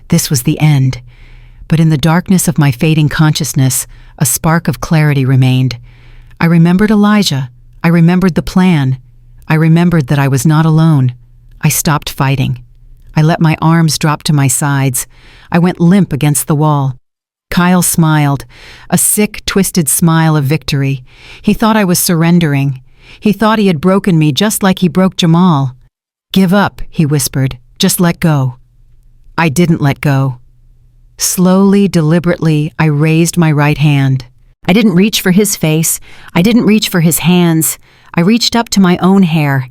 This was the end. But in the darkness of my fading consciousness, a spark of clarity remained. I remembered Elijah. I remembered the plan. I remembered that I was not alone. I stopped fighting. I let my arms drop to my sides. I went limp against the wall. Kyle smiled, a sick, twisted smile of victory. He thought I was surrendering. He thought he had broken me just like he broke Jamal. "Give up," he whispered. "Just let go." I didn't let go. Slowly, deliberately, I raised my right hand. I didn't reach for his face. I didn't reach for his hands. I reached up to my own hair.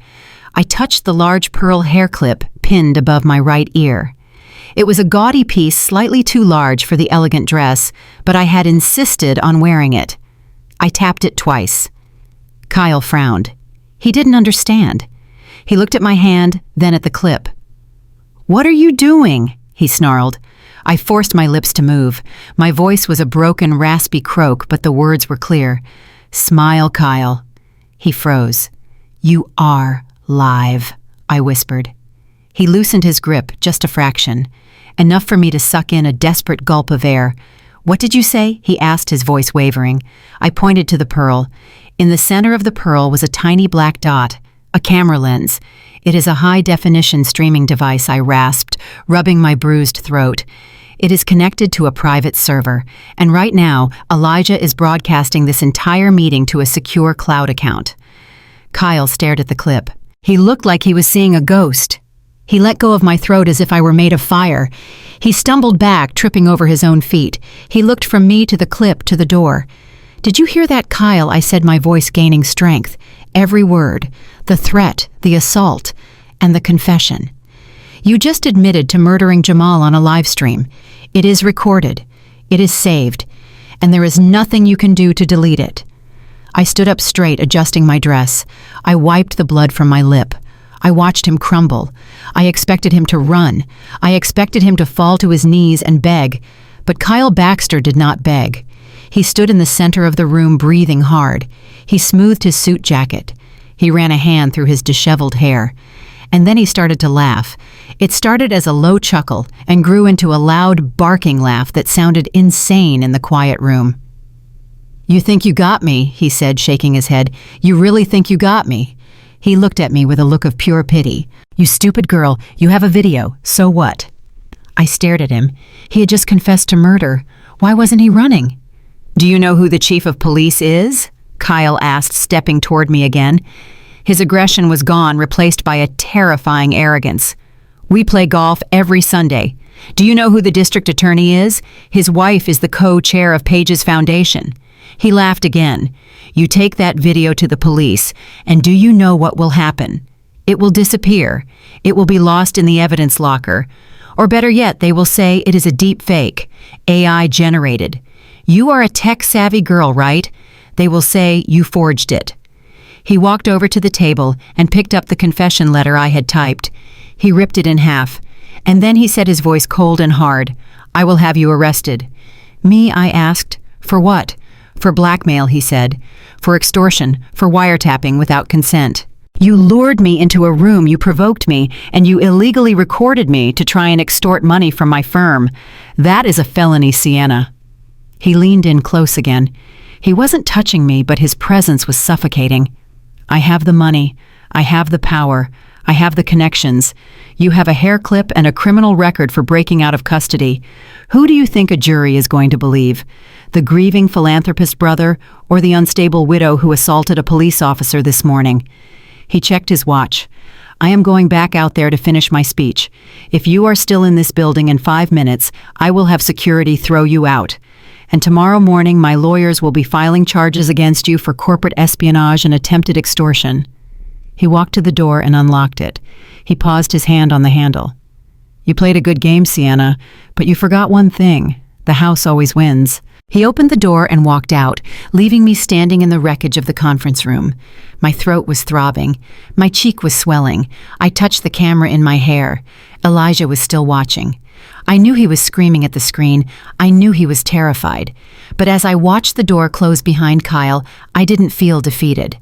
I touched the large pearl hair clip pinned above my right ear. It was a gaudy piece slightly too large for the elegant dress, but I had insisted on wearing it. I tapped it twice. Kyle frowned. He didn't understand. He looked at my hand, then at the clip. "What are you doing?" he snarled. I forced my lips to move. My voice was a broken, raspy croak, but the words were clear. "Smile, Kyle." He froze. "You are live," I whispered. He loosened his grip, just a fraction. Enough for me to suck in a desperate gulp of air. "What did you say?" he asked, his voice wavering. I pointed to the pearl. In the center of the pearl was a tiny black dot, a camera lens. "It is a high-definition streaming device," I rasped, rubbing my bruised throat. "It is connected to a private server, and right now, Elijah is broadcasting this entire meeting to a secure cloud account." Kyle stared at the clip. He looked like he was seeing a ghost. He let go of my throat as if I were made of fire. He stumbled back, tripping over his own feet. He looked from me to the clip to the door. "Did you hear that, Kyle?" I said, my voice gaining strength. Every word. The threat, the assault, and the confession. "You just admitted to murdering Jamal on a live stream. It is recorded. It is saved. And there is nothing you can do to delete it." I stood up straight, adjusting my dress. I wiped the blood from my lip. I watched him crumble. I expected him to run. I expected him to fall to his knees and beg. But Kyle Baxter did not beg. He stood in the center of the room, breathing hard. He smoothed his suit jacket. He ran a hand through his disheveled hair. And then he started to laugh. It started as a low chuckle and grew into a loud, barking laugh that sounded insane in the quiet room. "You think you got me," he said, shaking his head. "You really think you got me?" He looked at me with a look of pure pity. "You stupid girl, you have a video. So what?" I stared at him. He had just confessed to murder. Why wasn't he running? "Do you know who the chief of police is?" Kyle asked, stepping toward me again. His aggression was gone, replaced by a terrifying arrogance. "We play golf every Sunday. Do you know who the district attorney is? His wife is the co-chair of Page's Foundation." He laughed again. "You take that video to the police, and do you know what will happen? It will disappear. It will be lost in the evidence locker. Or better yet, they will say it is a deep fake, AI generated. You are a tech-savvy girl, right? They will say you forged it." He walked over to the table and picked up the confession letter I had typed. He ripped it in half. And then he said, his voice cold and hard, "I will have you arrested." "Me?" I asked. "For what?" "For blackmail," he said. "For extortion, for wiretapping without consent. You lured me into a room, you provoked me, and you illegally recorded me to try and extort money from my firm. That is a felony, Sienna." He leaned in close again. He wasn't touching me, but his presence was suffocating. "I have the money. I have the power. I have the connections. You have a hair clip and a criminal record for breaking out of custody. Who do you think a jury is going to believe? The grieving philanthropist brother or the unstable widow who assaulted a police officer this morning?" He checked his watch. "I am going back out there to finish my speech. If you are still in this building in 5 minutes, I will have security throw you out. And tomorrow morning, my lawyers will be filing charges against you for corporate espionage and attempted extortion." He walked to the door and unlocked it. He paused, his hand on the handle. "You played a good game, Sienna, but you forgot one thing. The house always wins." He opened the door and walked out, leaving me standing in the wreckage of the conference room. My throat was throbbing. My cheek was swelling. I touched the camera in my hair. Elijah was still watching. I knew he was screaming at the screen. I knew he was terrified. But as I watched the door close behind Kyle, I didn't feel defeated.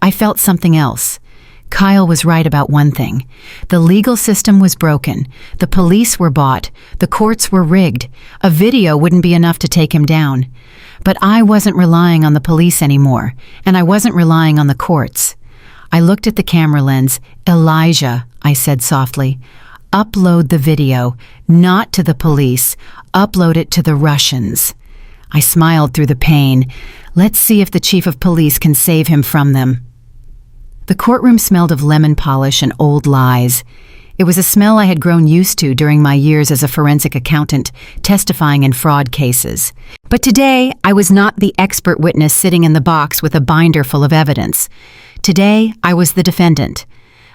I felt something else. Kyle was right about one thing. The legal system was broken. The police were bought. The courts were rigged. A video wouldn't be enough to take him down. But I wasn't relying on the police anymore, and I wasn't relying on the courts. I looked at the camera lens. "Elijah," I said softly, "upload the video, not to the police. Upload it to the Russians." I smiled through the pain. Let's see if the chief of police can save him from them. The courtroom smelled of lemon polish and old lies. It was a smell I had grown used to during my years as a forensic accountant, testifying in fraud cases. But today, I was not the expert witness sitting in the box with a binder full of evidence. Today, I was the defendant.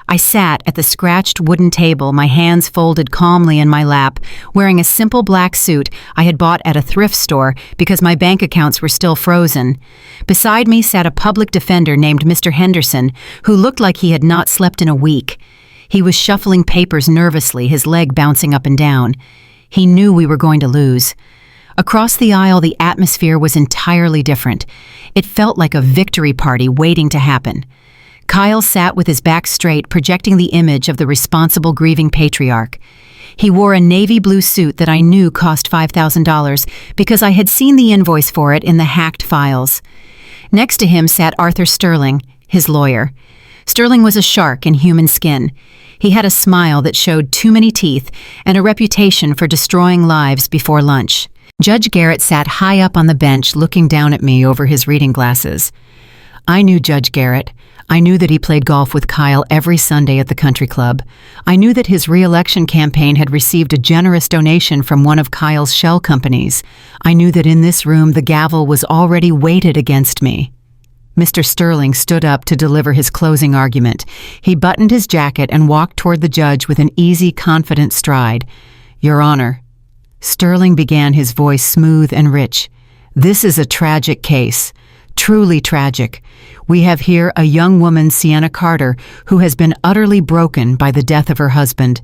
I sat at the scratched wooden table, my hands folded calmly in my lap, wearing a simple black suit I had bought at a thrift store because my bank accounts were still frozen. Beside me sat a public defender named Mr. Henderson, who looked like he had not slept in a week. He was shuffling papers nervously, his leg bouncing up and down. He knew we were going to lose. Across the aisle, the atmosphere was entirely different. It felt like a victory party waiting to happen. Kyle sat with his back straight, projecting the image of the responsible grieving patriarch. He wore a navy blue suit that I knew cost $5,000 because I had seen the invoice for it in the hacked files. Next to him sat Arthur Sterling, his lawyer. Sterling was a shark in human skin. He had a smile that showed too many teeth and a reputation for destroying lives before lunch. Judge Garrett sat high up on the bench looking down at me over his reading glasses. I knew Judge Garrett. I knew that he played golf with Kyle every Sunday at the country club. I knew that his re-election campaign had received a generous donation from one of Kyle's shell companies. I knew that in this room the gavel was already weighted against me. Mr. Sterling stood up to deliver his closing argument. He buttoned his jacket and walked toward the judge with an easy, confident stride. "Your Honor." Sterling began, his voice smooth and rich. "This is a tragic case. Truly tragic. We have here a young woman, Sienna Carter, who has been utterly broken by the death of her husband.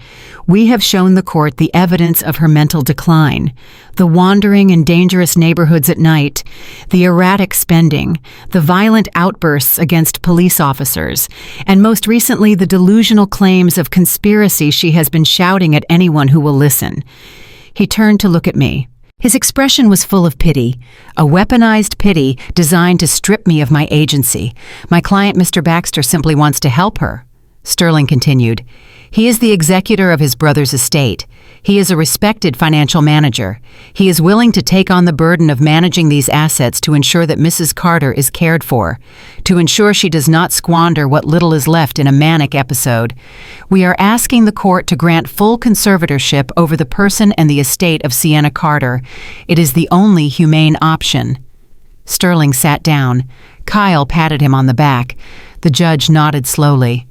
We have shown the court the evidence of her mental decline, the wandering in dangerous neighborhoods at night, the erratic spending, the violent outbursts against police officers, and most recently the delusional claims of conspiracy she has been shouting at anyone who will listen." He turned to look at me. His expression was full of pity, a weaponized pity designed to strip me of my agency. "My client, Mr. Baxter, simply wants to help her." Sterling continued. "He is the executor of his brother's estate. He is a respected financial manager. He is willing to take on the burden of managing these assets to ensure that Mrs. Carter is cared for, to ensure she does not squander what little is left in a manic episode. We are asking the court to grant full conservatorship over the person and the estate of Sienna Carter. It is the only humane option." Sterling sat down. Kyle patted him on the back. The judge nodded slowly.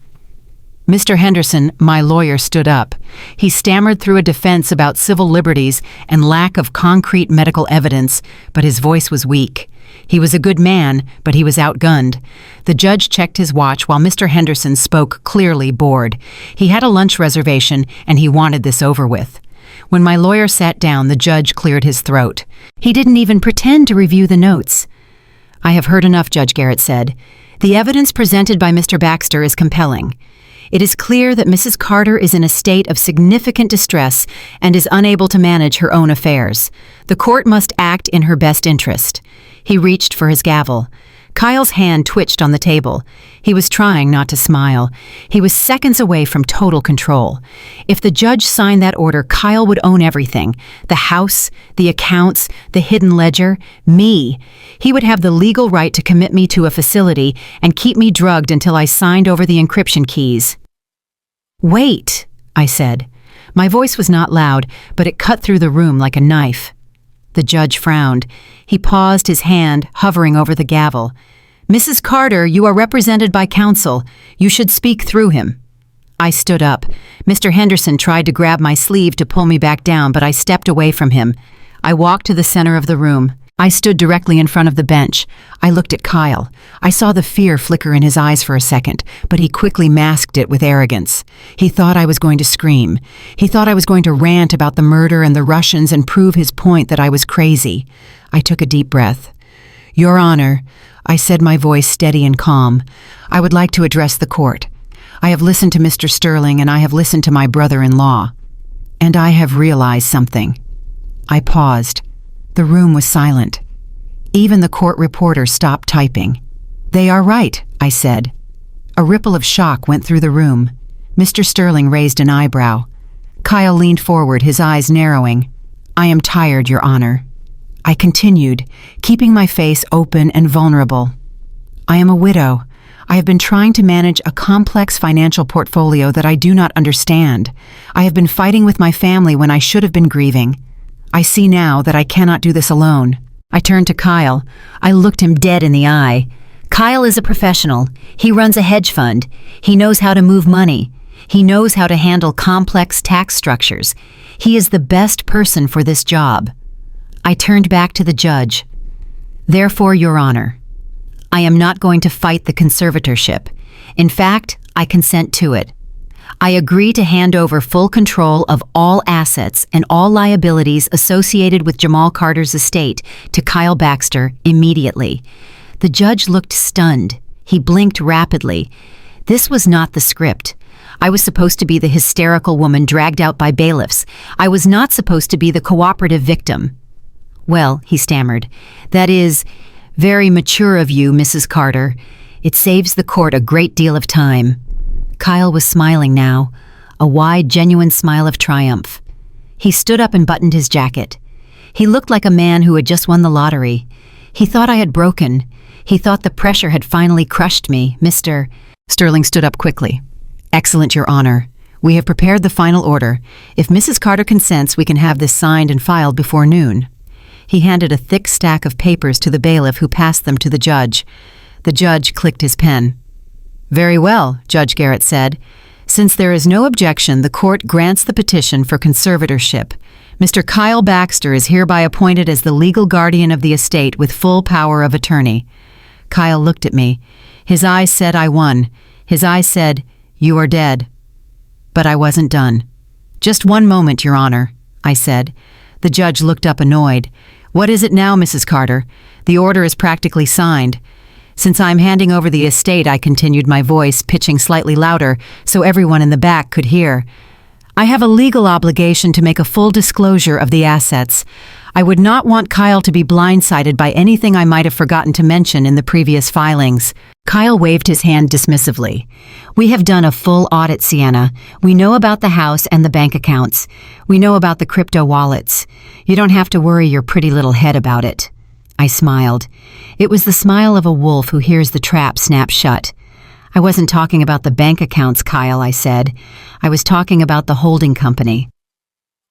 Mr. Henderson, my lawyer, stood up. He stammered through a defense about civil liberties and lack of concrete medical evidence, but his voice was weak. He was a good man, but he was outgunned. The judge checked his watch while Mr. Henderson spoke, clearly bored. He had a lunch reservation, and he wanted this over with. When my lawyer sat down, the judge cleared his throat. He didn't even pretend to review the notes. "I have heard enough," Judge Garrett said. "The evidence presented by Mr. Baxter is compelling. It is clear that Mrs. Carter is in a state of significant distress and is unable to manage her own affairs. The court must act in her best interest." He reached for his gavel. Kyle's hand twitched on the table. He was trying not to smile. He was seconds away from total control. If the judge signed that order, Kyle would own everything. The house, the accounts, the hidden ledger, me. He would have the legal right to commit me to a facility and keep me drugged until I signed over the encryption keys. "Wait," I said. My voice was not loud, but it cut through the room like a knife. The judge frowned. He paused, his hand hovering over the gavel. "Mrs. Carter, you are represented by counsel. You should speak through him." I stood up. Mr. Henderson tried to grab my sleeve to pull me back down, but I stepped away from him. I walked to the center of the room. I stood directly in front of the bench. I looked at Kyle. I saw the fear flicker in his eyes for a second, but he quickly masked it with arrogance. He thought I was going to scream. He thought I was going to rant about the murder and the Russians and prove his point that I was crazy. I took a deep breath. "Your Honor," I said, my voice steady and calm, "I would like to address the court. I have listened to Mr. Sterling and I have listened to my brother-in-law. And I have realized something." I paused. The room was silent. Even the court reporter stopped typing. "They are right," I said. A ripple of shock went through the room. Mr. Sterling raised an eyebrow. Kyle leaned forward, his eyes narrowing. "I am tired, Your Honor." I continued, keeping my face open and vulnerable. "I am a widow. I have been trying to manage a complex financial portfolio that I do not understand. I have been fighting with my family when I should have been grieving. I see now that I cannot do this alone." I turned to Kyle. I looked him dead in the eye. "Kyle is a professional. He runs a hedge fund. He knows how to move money. He knows how to handle complex tax structures. He is the best person for this job." I turned back to the judge. "Therefore, Your Honor, I am not going to fight the conservatorship. In fact, I consent to it. I agree to hand over full control of all assets and all liabilities associated with Jamal Carter's estate to Kyle Baxter immediately." The judge looked stunned. He blinked rapidly. This was not the script. I was supposed to be the hysterical woman dragged out by bailiffs. I was not supposed to be the cooperative victim. "Well," he stammered, "that is very mature of you, Mrs. Carter. It saves the court a great deal of time." Kyle was smiling now, a wide, genuine smile of triumph. He stood up and buttoned his jacket. He looked like a man who had just won the lottery. He thought I had broken. He thought the pressure had finally crushed me. "Mr. Sterling stood up quickly. "Excellent, Your Honor. We have prepared the final order. If Mrs. Carter consents, we can have this signed and filed before noon." He handed a thick stack of papers to the bailiff, who passed them to the judge. The judge clicked his pen. "Very well," Judge Garrett said. "Since there is no objection, the court grants the petition for conservatorship. Mr. Kyle Baxter is hereby appointed as the legal guardian of the estate with full power of attorney." Kyle looked at me. His eyes said I won. His eyes said, "You are dead." But I wasn't done. "Just one moment, Your Honor," I said. The judge looked up annoyed. "What is it now, Mrs. Carter? The order is practically signed." "Since I'm handing over the estate," I continued, my voice pitching slightly louder so everyone in the back could hear, "I have a legal obligation to make a full disclosure of the assets. I would not want Kyle to be blindsided by anything I might have forgotten to mention in the previous filings." Kyle waved his hand dismissively. "We have done a full audit, Sienna. We know about the house and the bank accounts. We know about the crypto wallets. You don't have to worry your pretty little head about it." I smiled. It was the smile of a wolf who hears the trap snap shut. "I wasn't talking about the bank accounts, Kyle," I said. "I was talking about the holding company."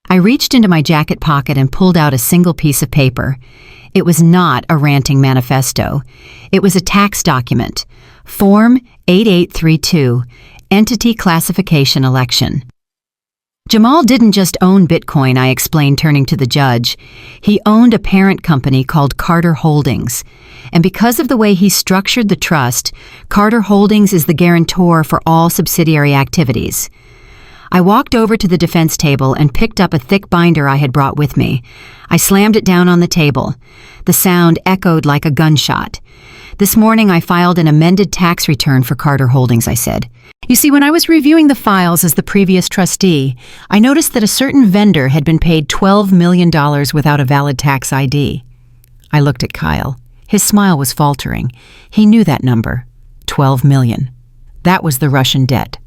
I reached into my jacket pocket and pulled out a single piece of paper. It was not a ranting manifesto. It was a tax document. Form 8832, Entity Classification Election. Jamal didn't just own Bitcoin, I explained, turning to the judge. He owned a parent company called Carter Holdings. And because of the way he structured the trust, Carter Holdings is the guarantor for all subsidiary activities. I walked over to the defense table and picked up a thick binder I had brought with me. I slammed it down on the table. The sound echoed like a gunshot. "This morning I filed an amended tax return for Carter Holdings," I said. "You see, when I was reviewing the files as the previous trustee, I noticed that a certain vendor had been paid $12 million without a valid tax ID. I looked at Kyle. His smile was faltering. He knew that number. 12 million. That was the Russian debt.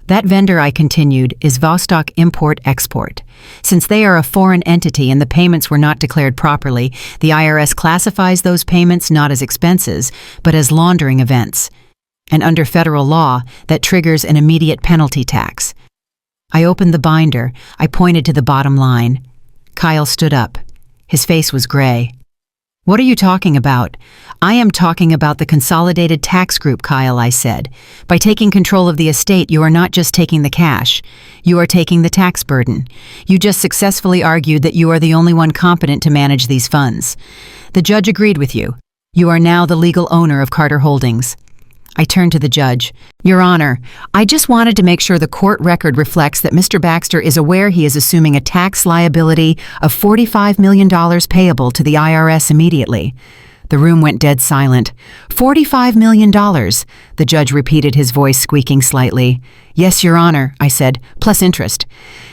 That vendor, I continued, is Vostok Import-Export. Since they are a foreign entity and the payments were not declared properly, the IRS classifies those payments not as expenses, but as laundering events. And under federal law, that triggers an immediate penalty tax." I opened the binder. I pointed to the bottom line. Kyle stood up. His face was gray. "What are you talking about?" "I am talking about the Consolidated Tax Group, Kyle," I said. "By taking control of the estate, you are not just taking the cash. You are taking the tax burden. You just successfully argued that you are the only one competent to manage these funds. The judge agreed with you. You are now the legal owner of Carter Holdings. I turned to the judge. Your Honor, I just wanted to make sure the court record reflects that Mr. Baxter is aware he is assuming a tax liability of $45 million payable to the IRS immediately. The room went dead silent. $45 million, the judge repeated, his voice squeaking slightly. Yes, Your Honor, I said, plus interest.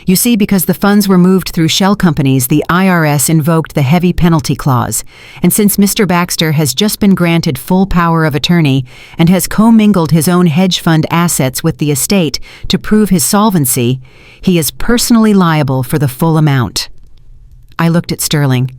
You see, because the funds were moved through shell companies, the IRS invoked the heavy penalty clause. And since Mr. Baxter has just been granted full power of attorney and has commingled his own hedge fund assets with the estate to prove his solvency, he is personally liable for the full amount. I looked at Sterling.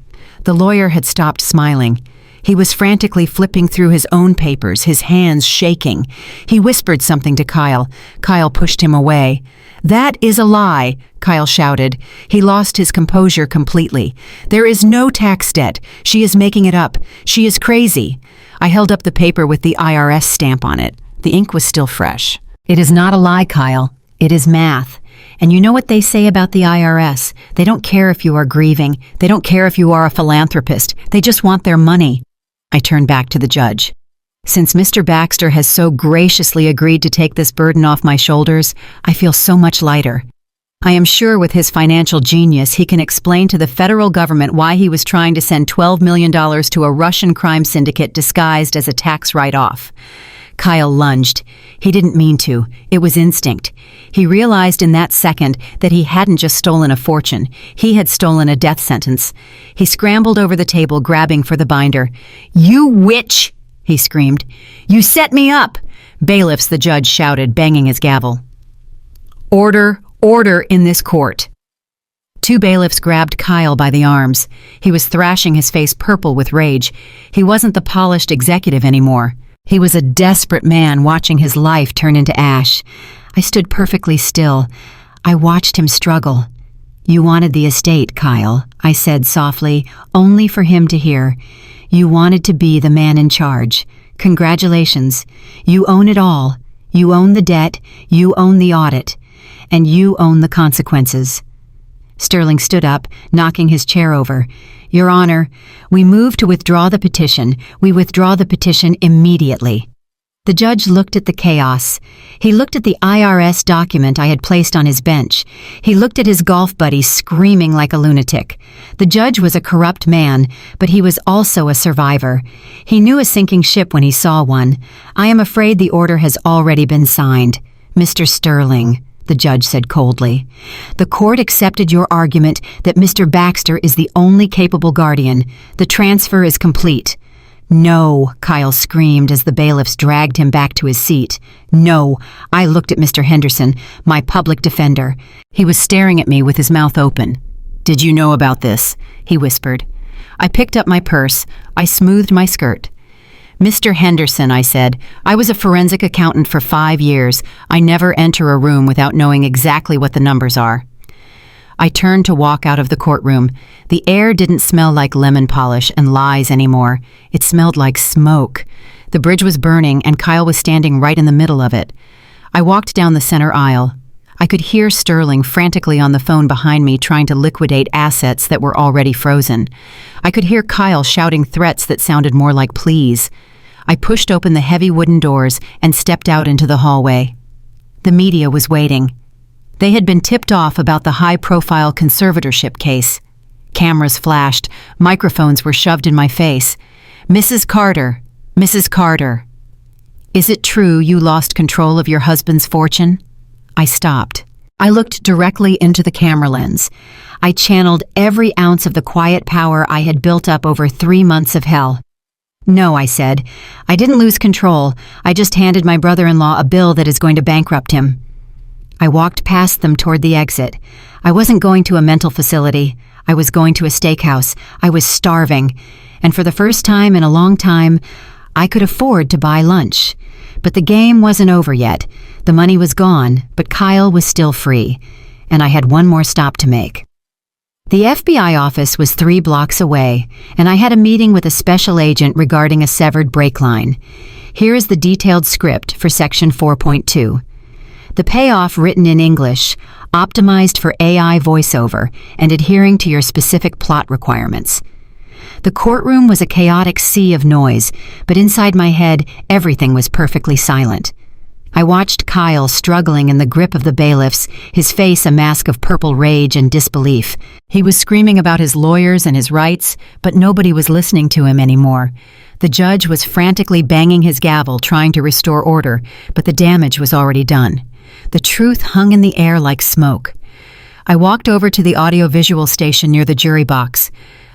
The lawyer had stopped smiling. He was frantically flipping through his own papers, his hands shaking. He whispered something to Kyle. Kyle pushed him away. That is a lie, Kyle shouted. He lost his composure completely. There is no tax debt. She is making it up. She is crazy. I held up the paper with the IRS stamp on it. The ink was still fresh. It is not a lie, Kyle. It is math. And you know what they say about the IRS? They don't care if you are grieving. They don't care if you are a philanthropist. They just want their money. I turned back to the judge. Since Mr. Baxter has so graciously agreed to take this burden off my shoulders, I feel so much lighter. I am sure with his financial genius he can explain to the federal government why he was trying to send $12 million to a Russian crime syndicate disguised as a tax write-off. Kyle lunged. He didn't mean to. It was instinct. He realized in that second that he hadn't just stolen a fortune. He had stolen a death sentence. He scrambled over the table, grabbing for the binder. "You witch!" he screamed. "You set me up!" "Bailiffs," the judge shouted, banging his gavel. "Order, order in this court." Two bailiffs grabbed Kyle by the arms. He was thrashing, his face purple with rage. He wasn't the polished executive anymore. He was a desperate man watching his life turn into ash. I stood perfectly still. I watched him struggle. "You wanted the estate, Kyle," I said softly, only for him to hear. "You wanted to be the man in charge. Congratulations. You own it all. You own the debt, you own the audit, and you own the consequences." Sterling stood up, knocking his chair over. "Your Honor, we move to withdraw the petition. We withdraw the petition immediately." The judge looked at the chaos. He looked at the IRS document I had placed on his bench. He looked at his golf buddy screaming like a lunatic. The judge was a corrupt man, but he was also a survivor. He knew a sinking ship when he saw one. "I am afraid the order has already been signed." "Mr. Sterling," the judge said coldly, "the court accepted your argument that Mr. Baxter is the only capable guardian. The transfer is complete." "No," Kyle screamed as the bailiffs dragged him back to his seat. "No." I looked at Mr. Henderson, my public defender. He was staring at me with his mouth open. "Did you know about this?" he whispered. I picked up my purse. I smoothed my skirt. "Mr. Henderson," I said, "I was a forensic accountant for 5 years. I never enter a room without knowing exactly what the numbers are." I turned to walk out of the courtroom. The air didn't smell like lemon polish and lies anymore. It smelled like smoke. The bridge was burning, and Kyle was standing right in the middle of it. I walked down the center aisle. I could hear Sterling frantically on the phone behind me trying to liquidate assets that were already frozen. I could hear Kyle shouting threats that sounded more like pleas. I pushed open the heavy wooden doors and stepped out into the hallway. The media was waiting. They had been tipped off about the high-profile conservatorship case. Cameras flashed. Microphones were shoved in my face. "Mrs. Carter, Mrs. Carter, is it true you lost control of your husband's fortune?" I stopped. I looked directly into the camera lens. I channeled every ounce of the quiet power I had built up over 3 months of hell. "No," I said. "I didn't lose control. I just handed my brother-in-law a bill that is going to bankrupt him." I walked past them toward the exit. I wasn't going to a mental facility. I was going to a steakhouse. I was starving. And for the first time in a long time, I could afford to buy lunch. But the game wasn't over yet. The money was gone, but Kyle was still free. And I had one more stop to make. The FBI office was 3 blocks away, and I had a meeting with a special agent regarding a severed brake line. Here is the detailed script for Section 4.2. The payoff written in English, optimized for AI voiceover, and adhering to your specific plot requirements. The courtroom was a chaotic sea of noise, but inside my head, everything was perfectly silent. I watched Kyle struggling in the grip of the bailiffs, his face a mask of purple rage and disbelief. He was screaming about his lawyers and his rights, but nobody was listening to him anymore. The judge was frantically banging his gavel, trying to restore order, but the damage was already done. The truth hung in the air like smoke. I walked over to the audio-visual station near the jury box.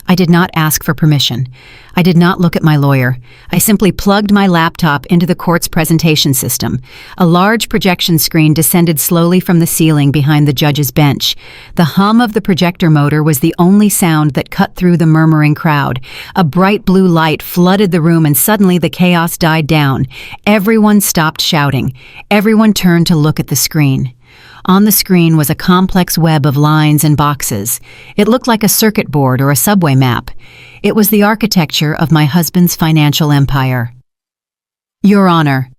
I did not ask for permission. I did not look at my lawyer. I simply plugged my laptop into the court's presentation system. A large projection screen descended slowly from the ceiling behind the judge's bench. The hum of the projector motor was the only sound that cut through the murmuring crowd. A bright blue light flooded the room and suddenly the chaos died down. Everyone stopped shouting. Everyone turned to look at the screen. On the screen was a complex web of lines and boxes. It looked like a circuit board or a subway map. It was the architecture of my husband's financial empire. Your Honor,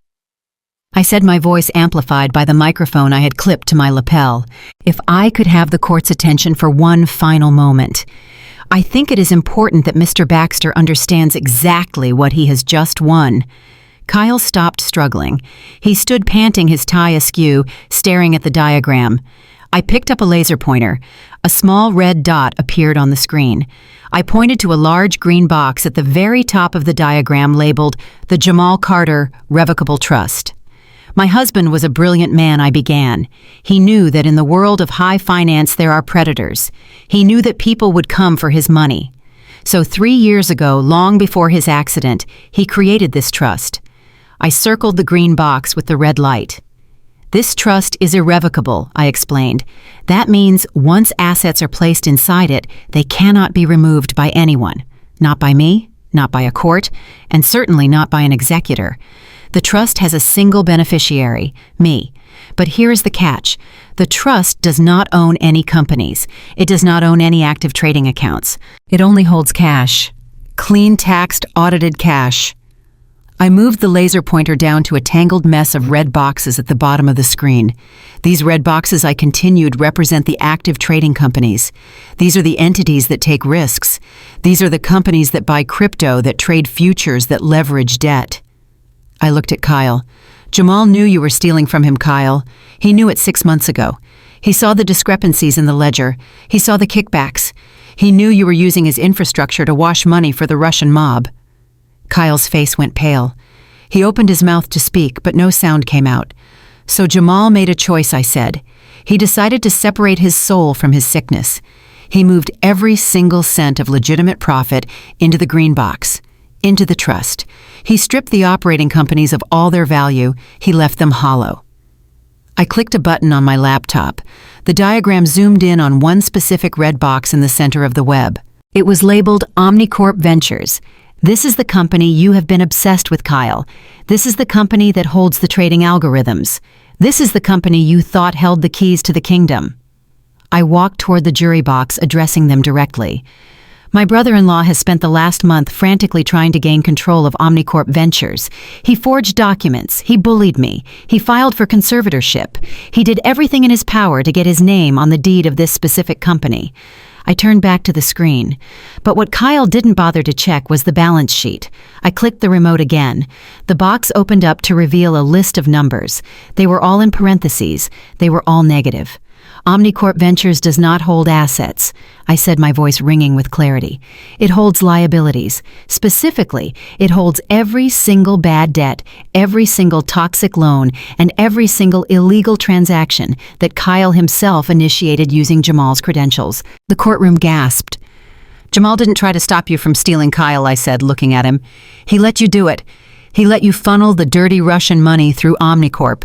I said, my voice amplified by the microphone I had clipped to my lapel. If I could have the court's attention for one final moment. I think it is important that Mr. Baxter understands exactly what he has just won. Kyle stopped struggling. He stood panting, his tie askew, staring at the diagram. I picked up a laser pointer. A small red dot appeared on the screen. I pointed to a large green box at the very top of the diagram labeled the Jamal Carter Revocable Trust. My husband was a brilliant man, I began. He knew that in the world of high finance there are predators. He knew that people would come for his money. So 3 years ago, long before his accident, he created this trust. I circled the green box with the red light. This trust is irrevocable, I explained. That means once assets are placed inside it, they cannot be removed by anyone. Not by me, not by a court, and certainly not by an executor. The trust has a single beneficiary, me. But here is the catch. The trust does not own any companies. It does not own any active trading accounts. It only holds cash. Clean taxed, audited cash. I moved the laser pointer down to a tangled mess of red boxes at the bottom of the screen. These red boxes, I continued, represent the active trading companies. These are the entities that take risks. These are the companies that buy crypto, that trade futures, that leverage debt. I looked at Kyle. Jamal knew you were stealing from him, Kyle. He knew it 6 months ago. He saw the discrepancies in the ledger. He saw the kickbacks. He knew you were using his infrastructure to wash money for the Russian mob. Kyle's face went pale. He opened his mouth to speak, but no sound came out. So Jamal made a choice, I said. He decided to separate his soul from his sickness. He moved every single cent of legitimate profit into the green box, into the trust. He stripped the operating companies of all their value. He left them hollow. I clicked a button on my laptop. The diagram zoomed in on one specific red box in the center of the web. It was labeled Omnicorp Ventures. This is the company you have been obsessed with, Kyle. This is the company that holds the trading algorithms. This is the company you thought held the keys to the kingdom. I walked toward the jury box, addressing them directly. My brother-in-law has spent the last month frantically trying to gain control of Omnicorp Ventures. He forged documents. He bullied me. He filed for conservatorship. He did everything in his power to get his name on the deed of this specific company. I turned back to the screen. But what Kyle didn't bother to check was the balance sheet. I clicked the remote again. The box opened up to reveal a list of numbers. They were all in parentheses. They were all negative. Omnicorp Ventures does not hold assets, I said, my voice ringing with clarity. It holds liabilities. Specifically, it holds every single bad debt, every single toxic loan, and every single illegal transaction that Kyle himself initiated using Jamal's credentials. The courtroom gasped. Jamal didn't try to stop you from stealing, Kyle, I said, looking at him. He let you do it. He let you funnel the dirty Russian money through Omnicorp.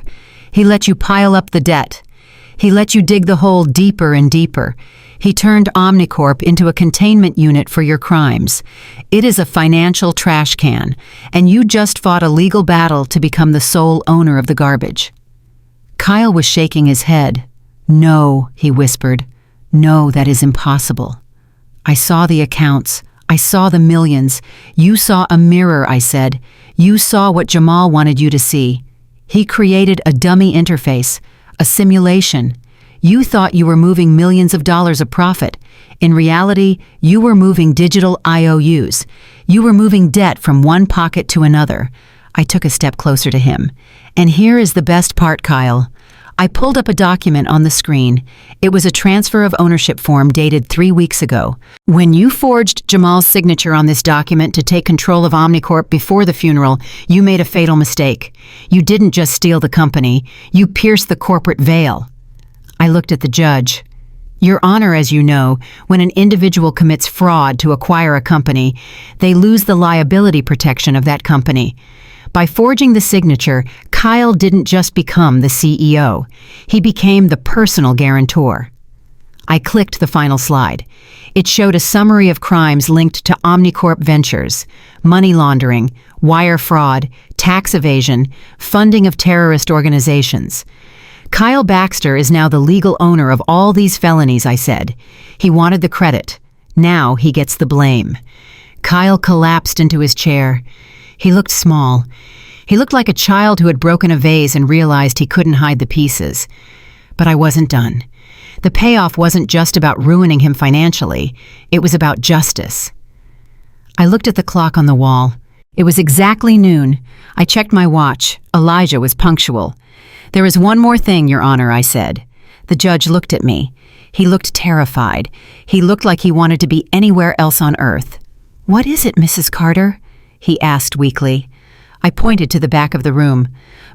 He let you pile up the debt. He let you dig the hole deeper and deeper. He turned Omnicorp into a containment unit for your crimes. It is a financial trash can, and you just fought a legal battle to become the sole owner of the garbage. Kyle was shaking his head. No, he whispered. No, that is impossible. I saw the accounts. I saw the millions. You saw a mirror, I said. You saw what Jamal wanted you to see. He created a dummy interface. A simulation. You thought you were moving millions of dollars of profit. In reality, you were moving digital IOUs. You were moving debt from one pocket to another. I took a step closer to him. And here is the best part, Kyle. I pulled up a document on the screen. It was a transfer of ownership form dated 3 weeks ago. When you forged Jamal's signature on this document to take control of Omnicorp before the funeral, you made a fatal mistake. You didn't just steal the company, you pierced the corporate veil. I looked at the judge. Your Honor, as you know, when an individual commits fraud to acquire a company, they lose the liability protection of that company. By forging the signature, Kyle didn't just become the CEO. He became the personal guarantor. I clicked the final slide. It showed a summary of crimes linked to Omnicorp Ventures: money laundering, wire fraud, tax evasion, funding of terrorist organizations. Kyle Baxter is now the legal owner of all these felonies, I said. He wanted the credit. Now he gets the blame. Kyle collapsed into his chair. He looked small. He looked like a child who had broken a vase and realized he couldn't hide the pieces. But I wasn't done. The payoff wasn't just about ruining him financially. It was about justice. I looked at the clock on the wall. It was exactly noon. I checked my watch. Elijah was punctual. There is one more thing, Your Honor, I said. The judge looked at me. He looked terrified. He looked like he wanted to be anywhere else on earth. What is it, Mrs. Carter? He asked weakly. I pointed to the back of the room.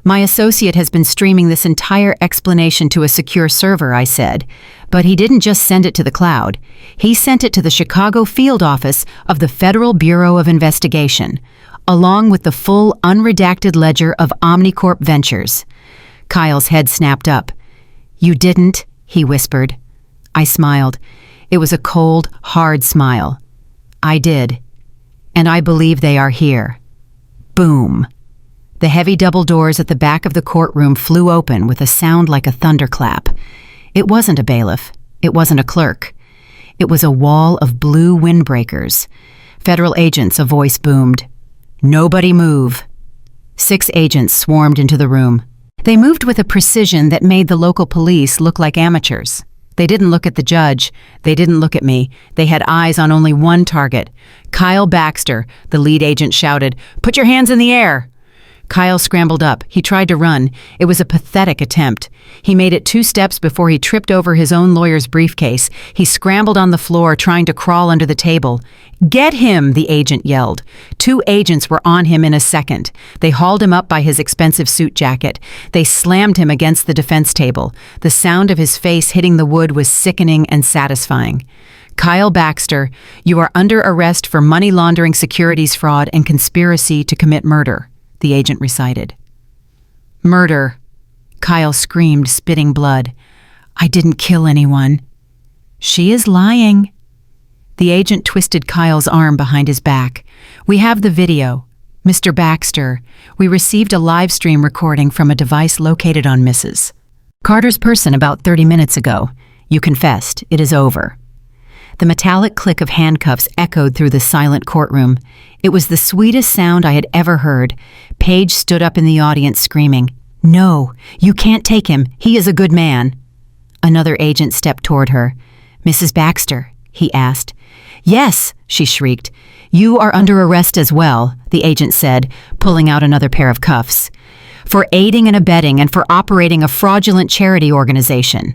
My associate has been streaming this entire explanation to a secure server, I said. But he didn't just send it to the cloud. He sent it to the Chicago field office of the Federal Bureau of Investigation, along with the full unredacted ledger of Omnicorp Ventures. Kyle's head snapped up. You didn't, he whispered. I smiled. It was a cold, hard smile. I did. And I believe they are here. Boom. The heavy double doors at the back of the courtroom flew open with a sound like a thunderclap. It wasn't a bailiff. It wasn't a clerk. It was a wall of blue windbreakers. Federal agents, a voice boomed. Nobody move. 6 agents swarmed into the room. They moved with a precision that made the local police look like amateurs. They didn't look at the judge. They didn't look at me. They had eyes on only one target. Kyle Baxter, the lead agent shouted, "Put your hands in the air!" Kyle scrambled up. He tried to run. It was a pathetic attempt. He made it 2 steps before he tripped over his own lawyer's briefcase. He scrambled on the floor, trying to crawl under the table. "Get him!" the agent yelled. 2 agents were on him in a second. They hauled him up by his expensive suit jacket. They slammed him against the defense table. The sound of his face hitting the wood was sickening and satisfying. Kyle Baxter, you are under arrest for money laundering, securities fraud, and conspiracy to commit murder, the agent recited. Murder, Kyle screamed, spitting blood. I didn't kill anyone. She is lying. The agent twisted Kyle's arm behind his back. We have the video. Mr. Baxter, we received a live stream recording from a device located on Mrs. Carter's person about 30 minutes ago. You confessed. It is over. The metallic click of handcuffs echoed through the silent courtroom. It was the sweetest sound I had ever heard. Paige stood up in the audience screaming, "No, you can't take him. He is a good man." Another agent stepped toward her. "Mrs. Baxter?" he asked. "Yes," she shrieked. "You are under arrest as well," the agent said, pulling out another pair of cuffs, "for aiding and abetting and for operating a fraudulent charity organization."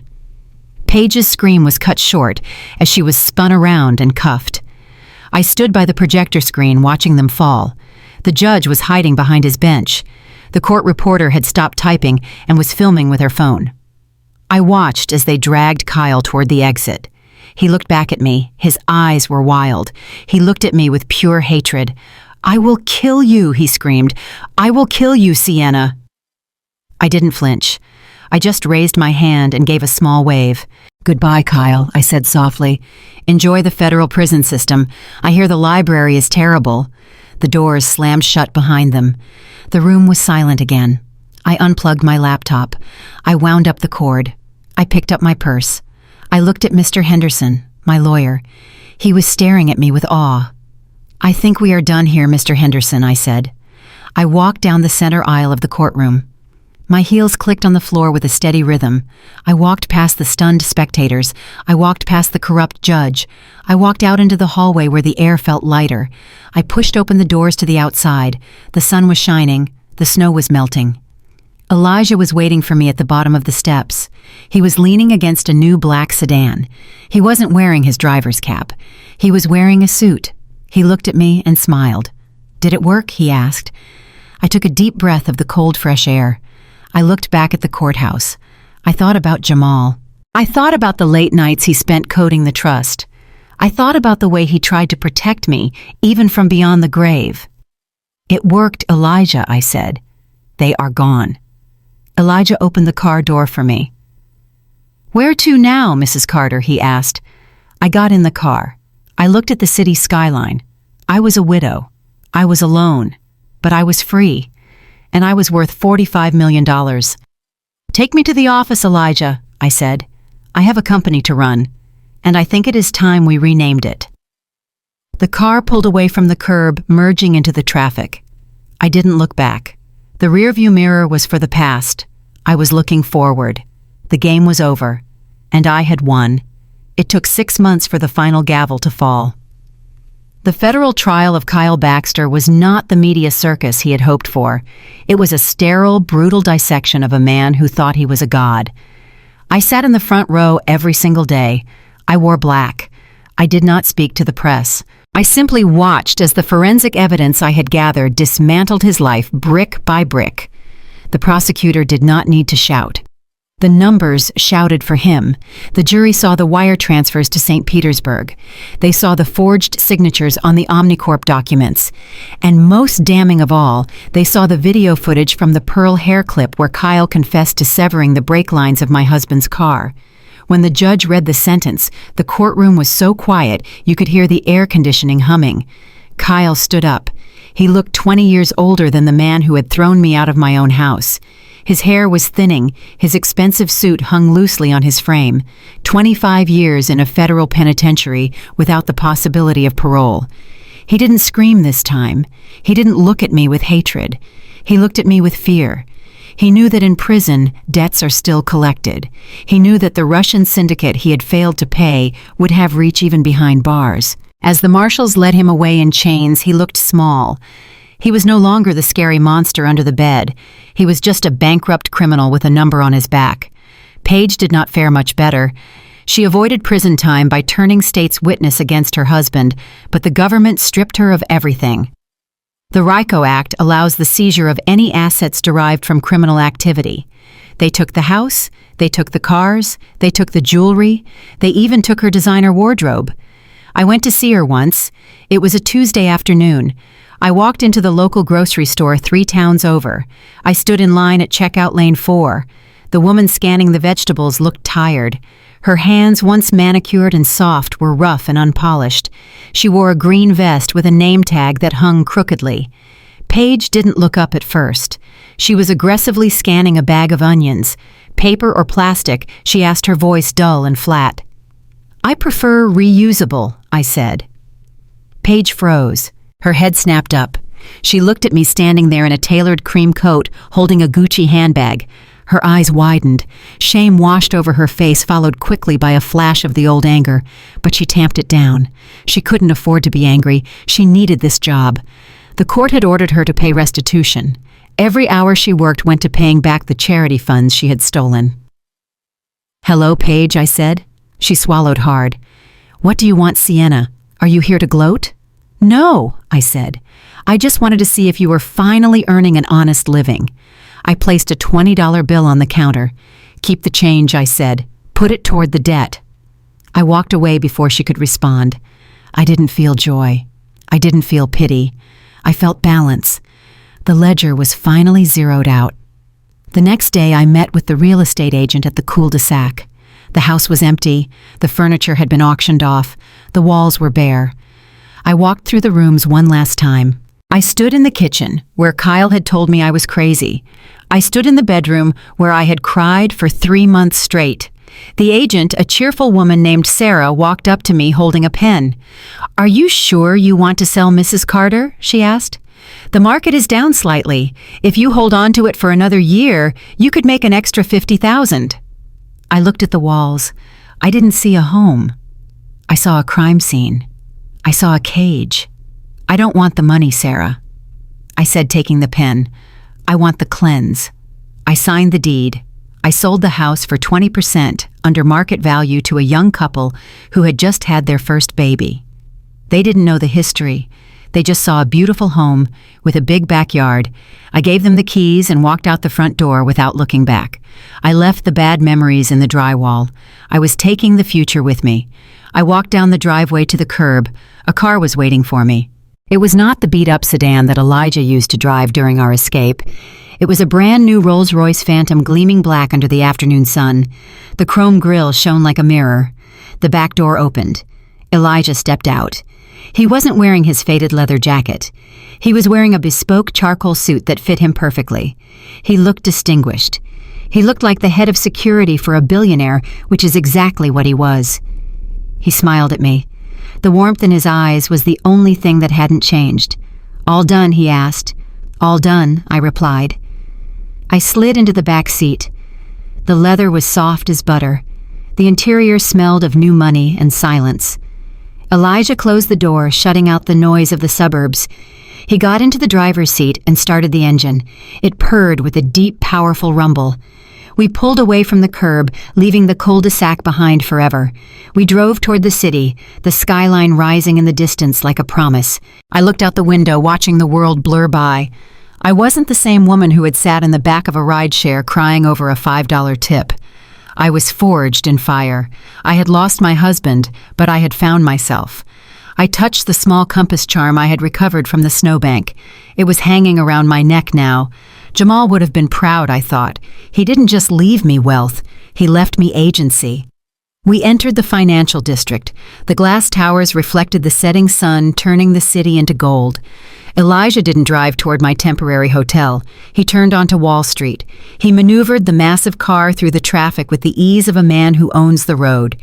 Paige's scream was cut short as she was spun around and cuffed. I stood by the projector screen watching them fall. The judge was hiding behind his bench. The court reporter had stopped typing and was filming with her phone. I watched as they dragged Kyle toward the exit. He looked back at me. His eyes were wild. He looked at me with pure hatred. "I will kill you," he screamed. "I will kill you, Sienna." I didn't flinch. I just raised my hand and gave a small wave. "Goodbye, Kyle," I said softly. "Enjoy the federal prison system. I hear the library is terrible." The doors slammed shut behind them. The room was silent again. I unplugged my laptop. I wound up the cord. I picked up my purse. I looked at Mr. Henderson, my lawyer. He was staring at me with awe. "I think we are done here, Mr. Henderson," I said. I walked down the center aisle of the courtroom. My heels clicked on the floor with a steady rhythm. I walked past the stunned spectators. I walked past the corrupt judge. I walked out into the hallway where the air felt lighter. I pushed open the doors to the outside. The sun was shining. The snow was melting. Elijah was waiting for me at the bottom of the steps. He was leaning against a new black sedan. He wasn't wearing his driver's cap. He was wearing a suit. He looked at me and smiled. "Did it work?" he asked. I took a deep breath of the cold, fresh air. I looked back at the courthouse. I thought about Jamal. I thought about the late nights he spent coding the trust. I thought about the way he tried to protect me, even from beyond the grave. "It worked, Elijah," I said. "They are gone." Elijah opened the car door for me. "Where to now, Mrs. Carter?" he asked. I got in the car. I looked at the city skyline. I was a widow. I was alone. But I was free. And I was worth $45 million. "Take me to the office, Elijah," I said. "I have a company to run, and I think it is time we renamed it." The car pulled away from the curb, merging into the traffic. I didn't look back. The rearview mirror was for the past. I was looking forward. The game was over, and I had won. It took 6 months for the final gavel to fall. The federal trial of Kyle Baxter was not the media circus he had hoped for. It was a sterile, brutal dissection of a man who thought he was a god. I sat in the front row every single day. I wore black. I did not speak to the press. I simply watched as the forensic evidence I had gathered dismantled his life brick by brick. The prosecutor did not need to shout. The numbers shouted for him. The jury saw the wire transfers to St. Petersburg. They saw the forged signatures on the Omnicorp documents. And most damning of all, they saw the video footage from the Pearl hair clip where Kyle confessed to severing the brake lines of my husband's car. When the judge read the sentence, the courtroom was so quiet you could hear the air conditioning humming. Kyle stood up. He looked 20 years older than the man who had thrown me out of my own house. His hair was thinning, his expensive suit hung loosely on his frame. 25 years in a federal penitentiary without the possibility of parole. He didn't scream this time. He didn't look at me with hatred. He looked at me with fear. He knew that in prison, debts are still collected. He knew that the Russian syndicate he had failed to pay would have reach even behind bars. As the marshals led him away in chains, he looked small. He was no longer the scary monster under the bed. He was just a bankrupt criminal with a number on his back. Paige did not fare much better. She avoided prison time by turning state's witness against her husband, but the government stripped her of everything. The RICO Act allows the seizure of any assets derived from criminal activity. They took the house, they took the cars, they took the jewelry, they even took her designer wardrobe. I went to see her once. It was a Tuesday afternoon. I walked into the local grocery store 3 towns over. I stood in line at checkout lane 4. The woman scanning the vegetables looked tired. Her hands, once manicured and soft, were rough and unpolished. She wore a green vest with a name tag that hung crookedly. Paige didn't look up at first. She was aggressively scanning a bag of onions. "Paper or plastic?" she asked, her voice dull and flat. "I prefer reusable," I said. Paige froze. Her head snapped up. She looked at me standing there in a tailored cream coat, holding a Gucci handbag. Her eyes widened. Shame washed over her face, followed quickly by a flash of the old anger. But she tamped it down. She couldn't afford to be angry. She needed this job. The court had ordered her to pay restitution. Every hour she worked went to paying back the charity funds she had stolen. "Hello, Paige," I said. She swallowed hard. "What do you want, Sienna? Are you here to gloat?" "No," I said. "I just wanted to see if you were finally earning an honest living." I placed a $20 bill on the counter. "Keep the change," I said. "Put it toward the debt." I walked away before she could respond. I didn't feel joy. I didn't feel pity. I felt balance. The ledger was finally zeroed out. The next day I met with the real estate agent at the cul-de-sac. The house was empty. The furniture had been auctioned off. The walls were bare. I walked through the rooms one last time. I stood in the kitchen, where Kyle had told me I was crazy. I stood in the bedroom, where I had cried for 3 months straight. The agent, a cheerful woman named Sarah, walked up to me holding a pen. "Are you sure you want to sell Mrs. Carter?" she asked. The market is down slightly. If you hold on to it for another year, you could make an extra $50,000. I looked at the walls. I didn't see a home. I saw a crime scene. I saw a cage. I don't want the money, Sarah. I said, taking the pen. I want the cleanse. I signed the deed. I sold the house for 20% under market value to a young couple who had just had their first baby. They didn't know the history. They just saw a beautiful home with a big backyard. I gave them the keys and walked out the front door without looking back. I left the bad memories in the drywall. I was taking the future with me. I walked down the driveway to the curb. A car was waiting for me. It was not the beat-up sedan that Elijah used to drive during our escape. It was a brand-new Rolls-Royce Phantom gleaming black under the afternoon sun. The chrome grille shone like a mirror. The back door opened. Elijah stepped out. He wasn't wearing his faded leather jacket. He was wearing a bespoke charcoal suit that fit him perfectly. He looked distinguished. He looked like the head of security for a billionaire, which is exactly what he was. He smiled at me. The warmth in his eyes was the only thing that hadn't changed. "All done?" he asked. "All done," I replied. I slid into the back seat. The leather was soft as butter. The interior smelled of new money and silence. Elijah closed the door, shutting out the noise of the suburbs. He got into the driver's seat and started the engine. It purred with a deep, powerful rumble. We pulled away from the curb, leaving the cul-de-sac behind forever. We drove toward the city, the skyline rising in the distance like a promise. I looked out the window, watching the world blur by. I wasn't the same woman who had sat in the back of a rideshare crying over a $5 tip. I was forged in fire. I had lost my husband, but I had found myself. I touched the small compass charm I had recovered from the snowbank. It was hanging around my neck now. Jamal would have been proud, I thought. He didn't just leave me wealth. He left me agency. We entered the financial district. The glass towers reflected the setting sun, turning the city into gold. Elijah didn't drive toward my temporary hotel. He turned onto Wall Street. He maneuvered the massive car through the traffic with the ease of a man who owns the road.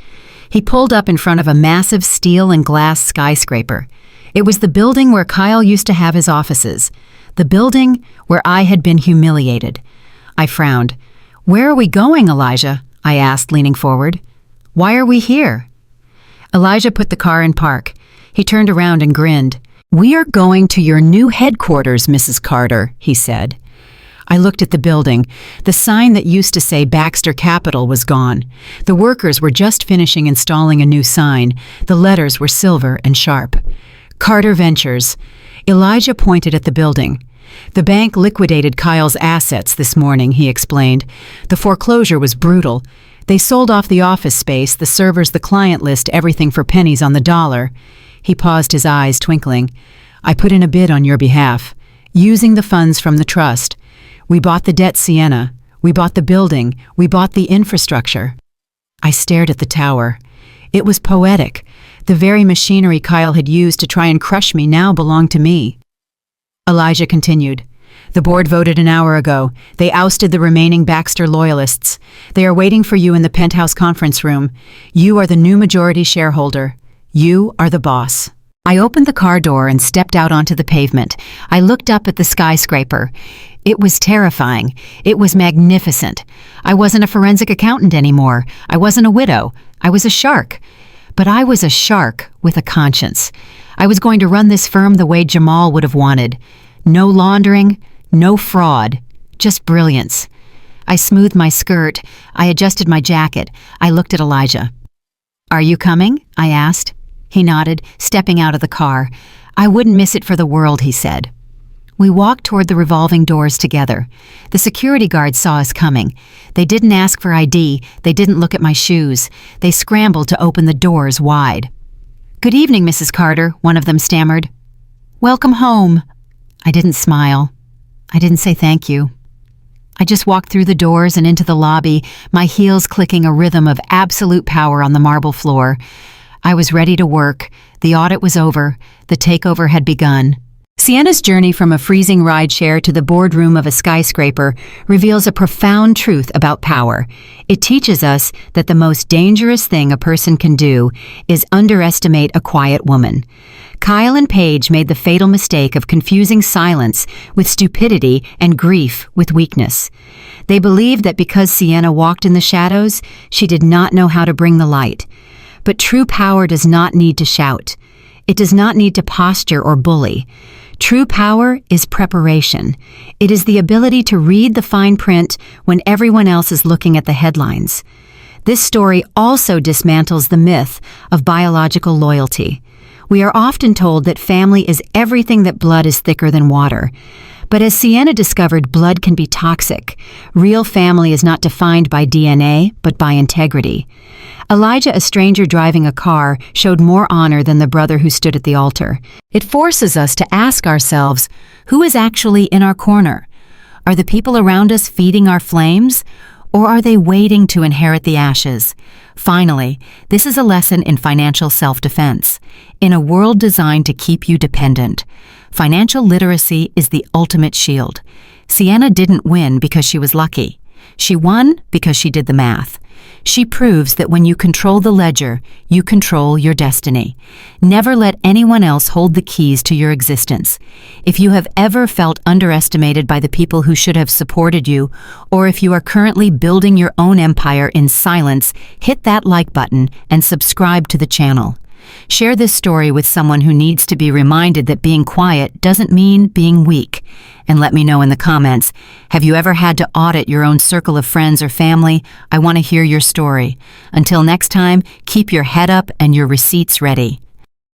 He pulled up in front of a massive steel and glass skyscraper. It was the building where Kyle used to have his offices. The building where I had been humiliated. I frowned. "Where are we going, Elijah?" I asked, leaning forward. "Why are we here?" Elijah put the car in park. He turned around and grinned. "We are going to your new headquarters, Mrs. Carter," he said. I looked at the building. The sign that used to say Baxter Capital was gone. The workers were just finishing installing a new sign. The letters were silver and sharp. Carter Ventures. Elijah pointed at the building. "The bank liquidated Kyle's assets this morning," he explained. "The foreclosure was brutal. They sold off the office space, the servers, the client list, everything for pennies on the dollar." He paused, his eyes twinkling. "I put in a bid on your behalf, using the funds from the trust. We bought the debt Sienna. We bought the building. We bought the infrastructure." I stared at the tower. It was poetic. The very machinery Kyle had used to try and crush me now belonged to me. Elijah continued. "The board voted an hour ago. They ousted the remaining Baxter loyalists. They are waiting for you in the penthouse conference room. You are the new majority shareholder. You are the boss." I opened the car door and stepped out onto the pavement. I looked up at the skyscraper. It was terrifying. It was magnificent. I wasn't a forensic accountant anymore. I wasn't a widow. I was a shark. But I was a shark with a conscience. I was going to run this firm the way Jamal would have wanted. No laundering, no fraud, just brilliance. I smoothed my skirt. I adjusted my jacket. I looked at Elijah. "Are you coming?" I asked. He nodded, stepping out of the car. "I wouldn't miss it for the world," he said. We walked toward the revolving doors together. The security guards saw us coming. They didn't ask for ID. They didn't look at my shoes. They scrambled to open the doors wide. "Good evening, Mrs. Carter," one of them stammered. "Welcome home." I didn't smile. I didn't say thank you. I just walked through the doors and into the lobby, my heels clicking a rhythm of absolute power on the marble floor. I was ready to work. The audit was over. The takeover had begun. Sienna's journey from a freezing rideshare to the boardroom of a skyscraper reveals a profound truth about power. It teaches us that the most dangerous thing a person can do is underestimate a quiet woman. Kyle and Paige made the fatal mistake of confusing silence with stupidity and grief with weakness. They believed that because Sienna walked in the shadows, she did not know how to bring the light. But true power does not need to shout. It does not need to posture or bully. True power is preparation. It is the ability to read the fine print when everyone else is looking at the headlines. This story also dismantles the myth of biological loyalty. We are often told that family is everything, that blood is thicker than water. But as Sienna discovered, blood can be toxic. Real family is not defined by DNA, but by integrity. Elijah, a stranger driving a car, showed more honor than the brother who stood at the altar. It forces us to ask ourselves, who is actually in our corner? Are the people around us feeding our flames? Or are they waiting to inherit the ashes? Finally, this is a lesson in financial self-defense. In a world designed to keep you dependent, financial literacy is the ultimate shield. Sienna didn't win because she was lucky. She won because she did the math. She proves that when you control the ledger, you control your destiny. Never let anyone else hold the keys to your existence. If you have ever felt underestimated by the people who should have supported you, or if you are currently building your own empire in silence, hit that like button and subscribe to the channel. Share this story with someone who needs to be reminded that being quiet doesn't mean being weak. And let me know in the comments, have you ever had to audit your own circle of friends or family? I want to hear your story. Until next time, keep your head up and your receipts ready.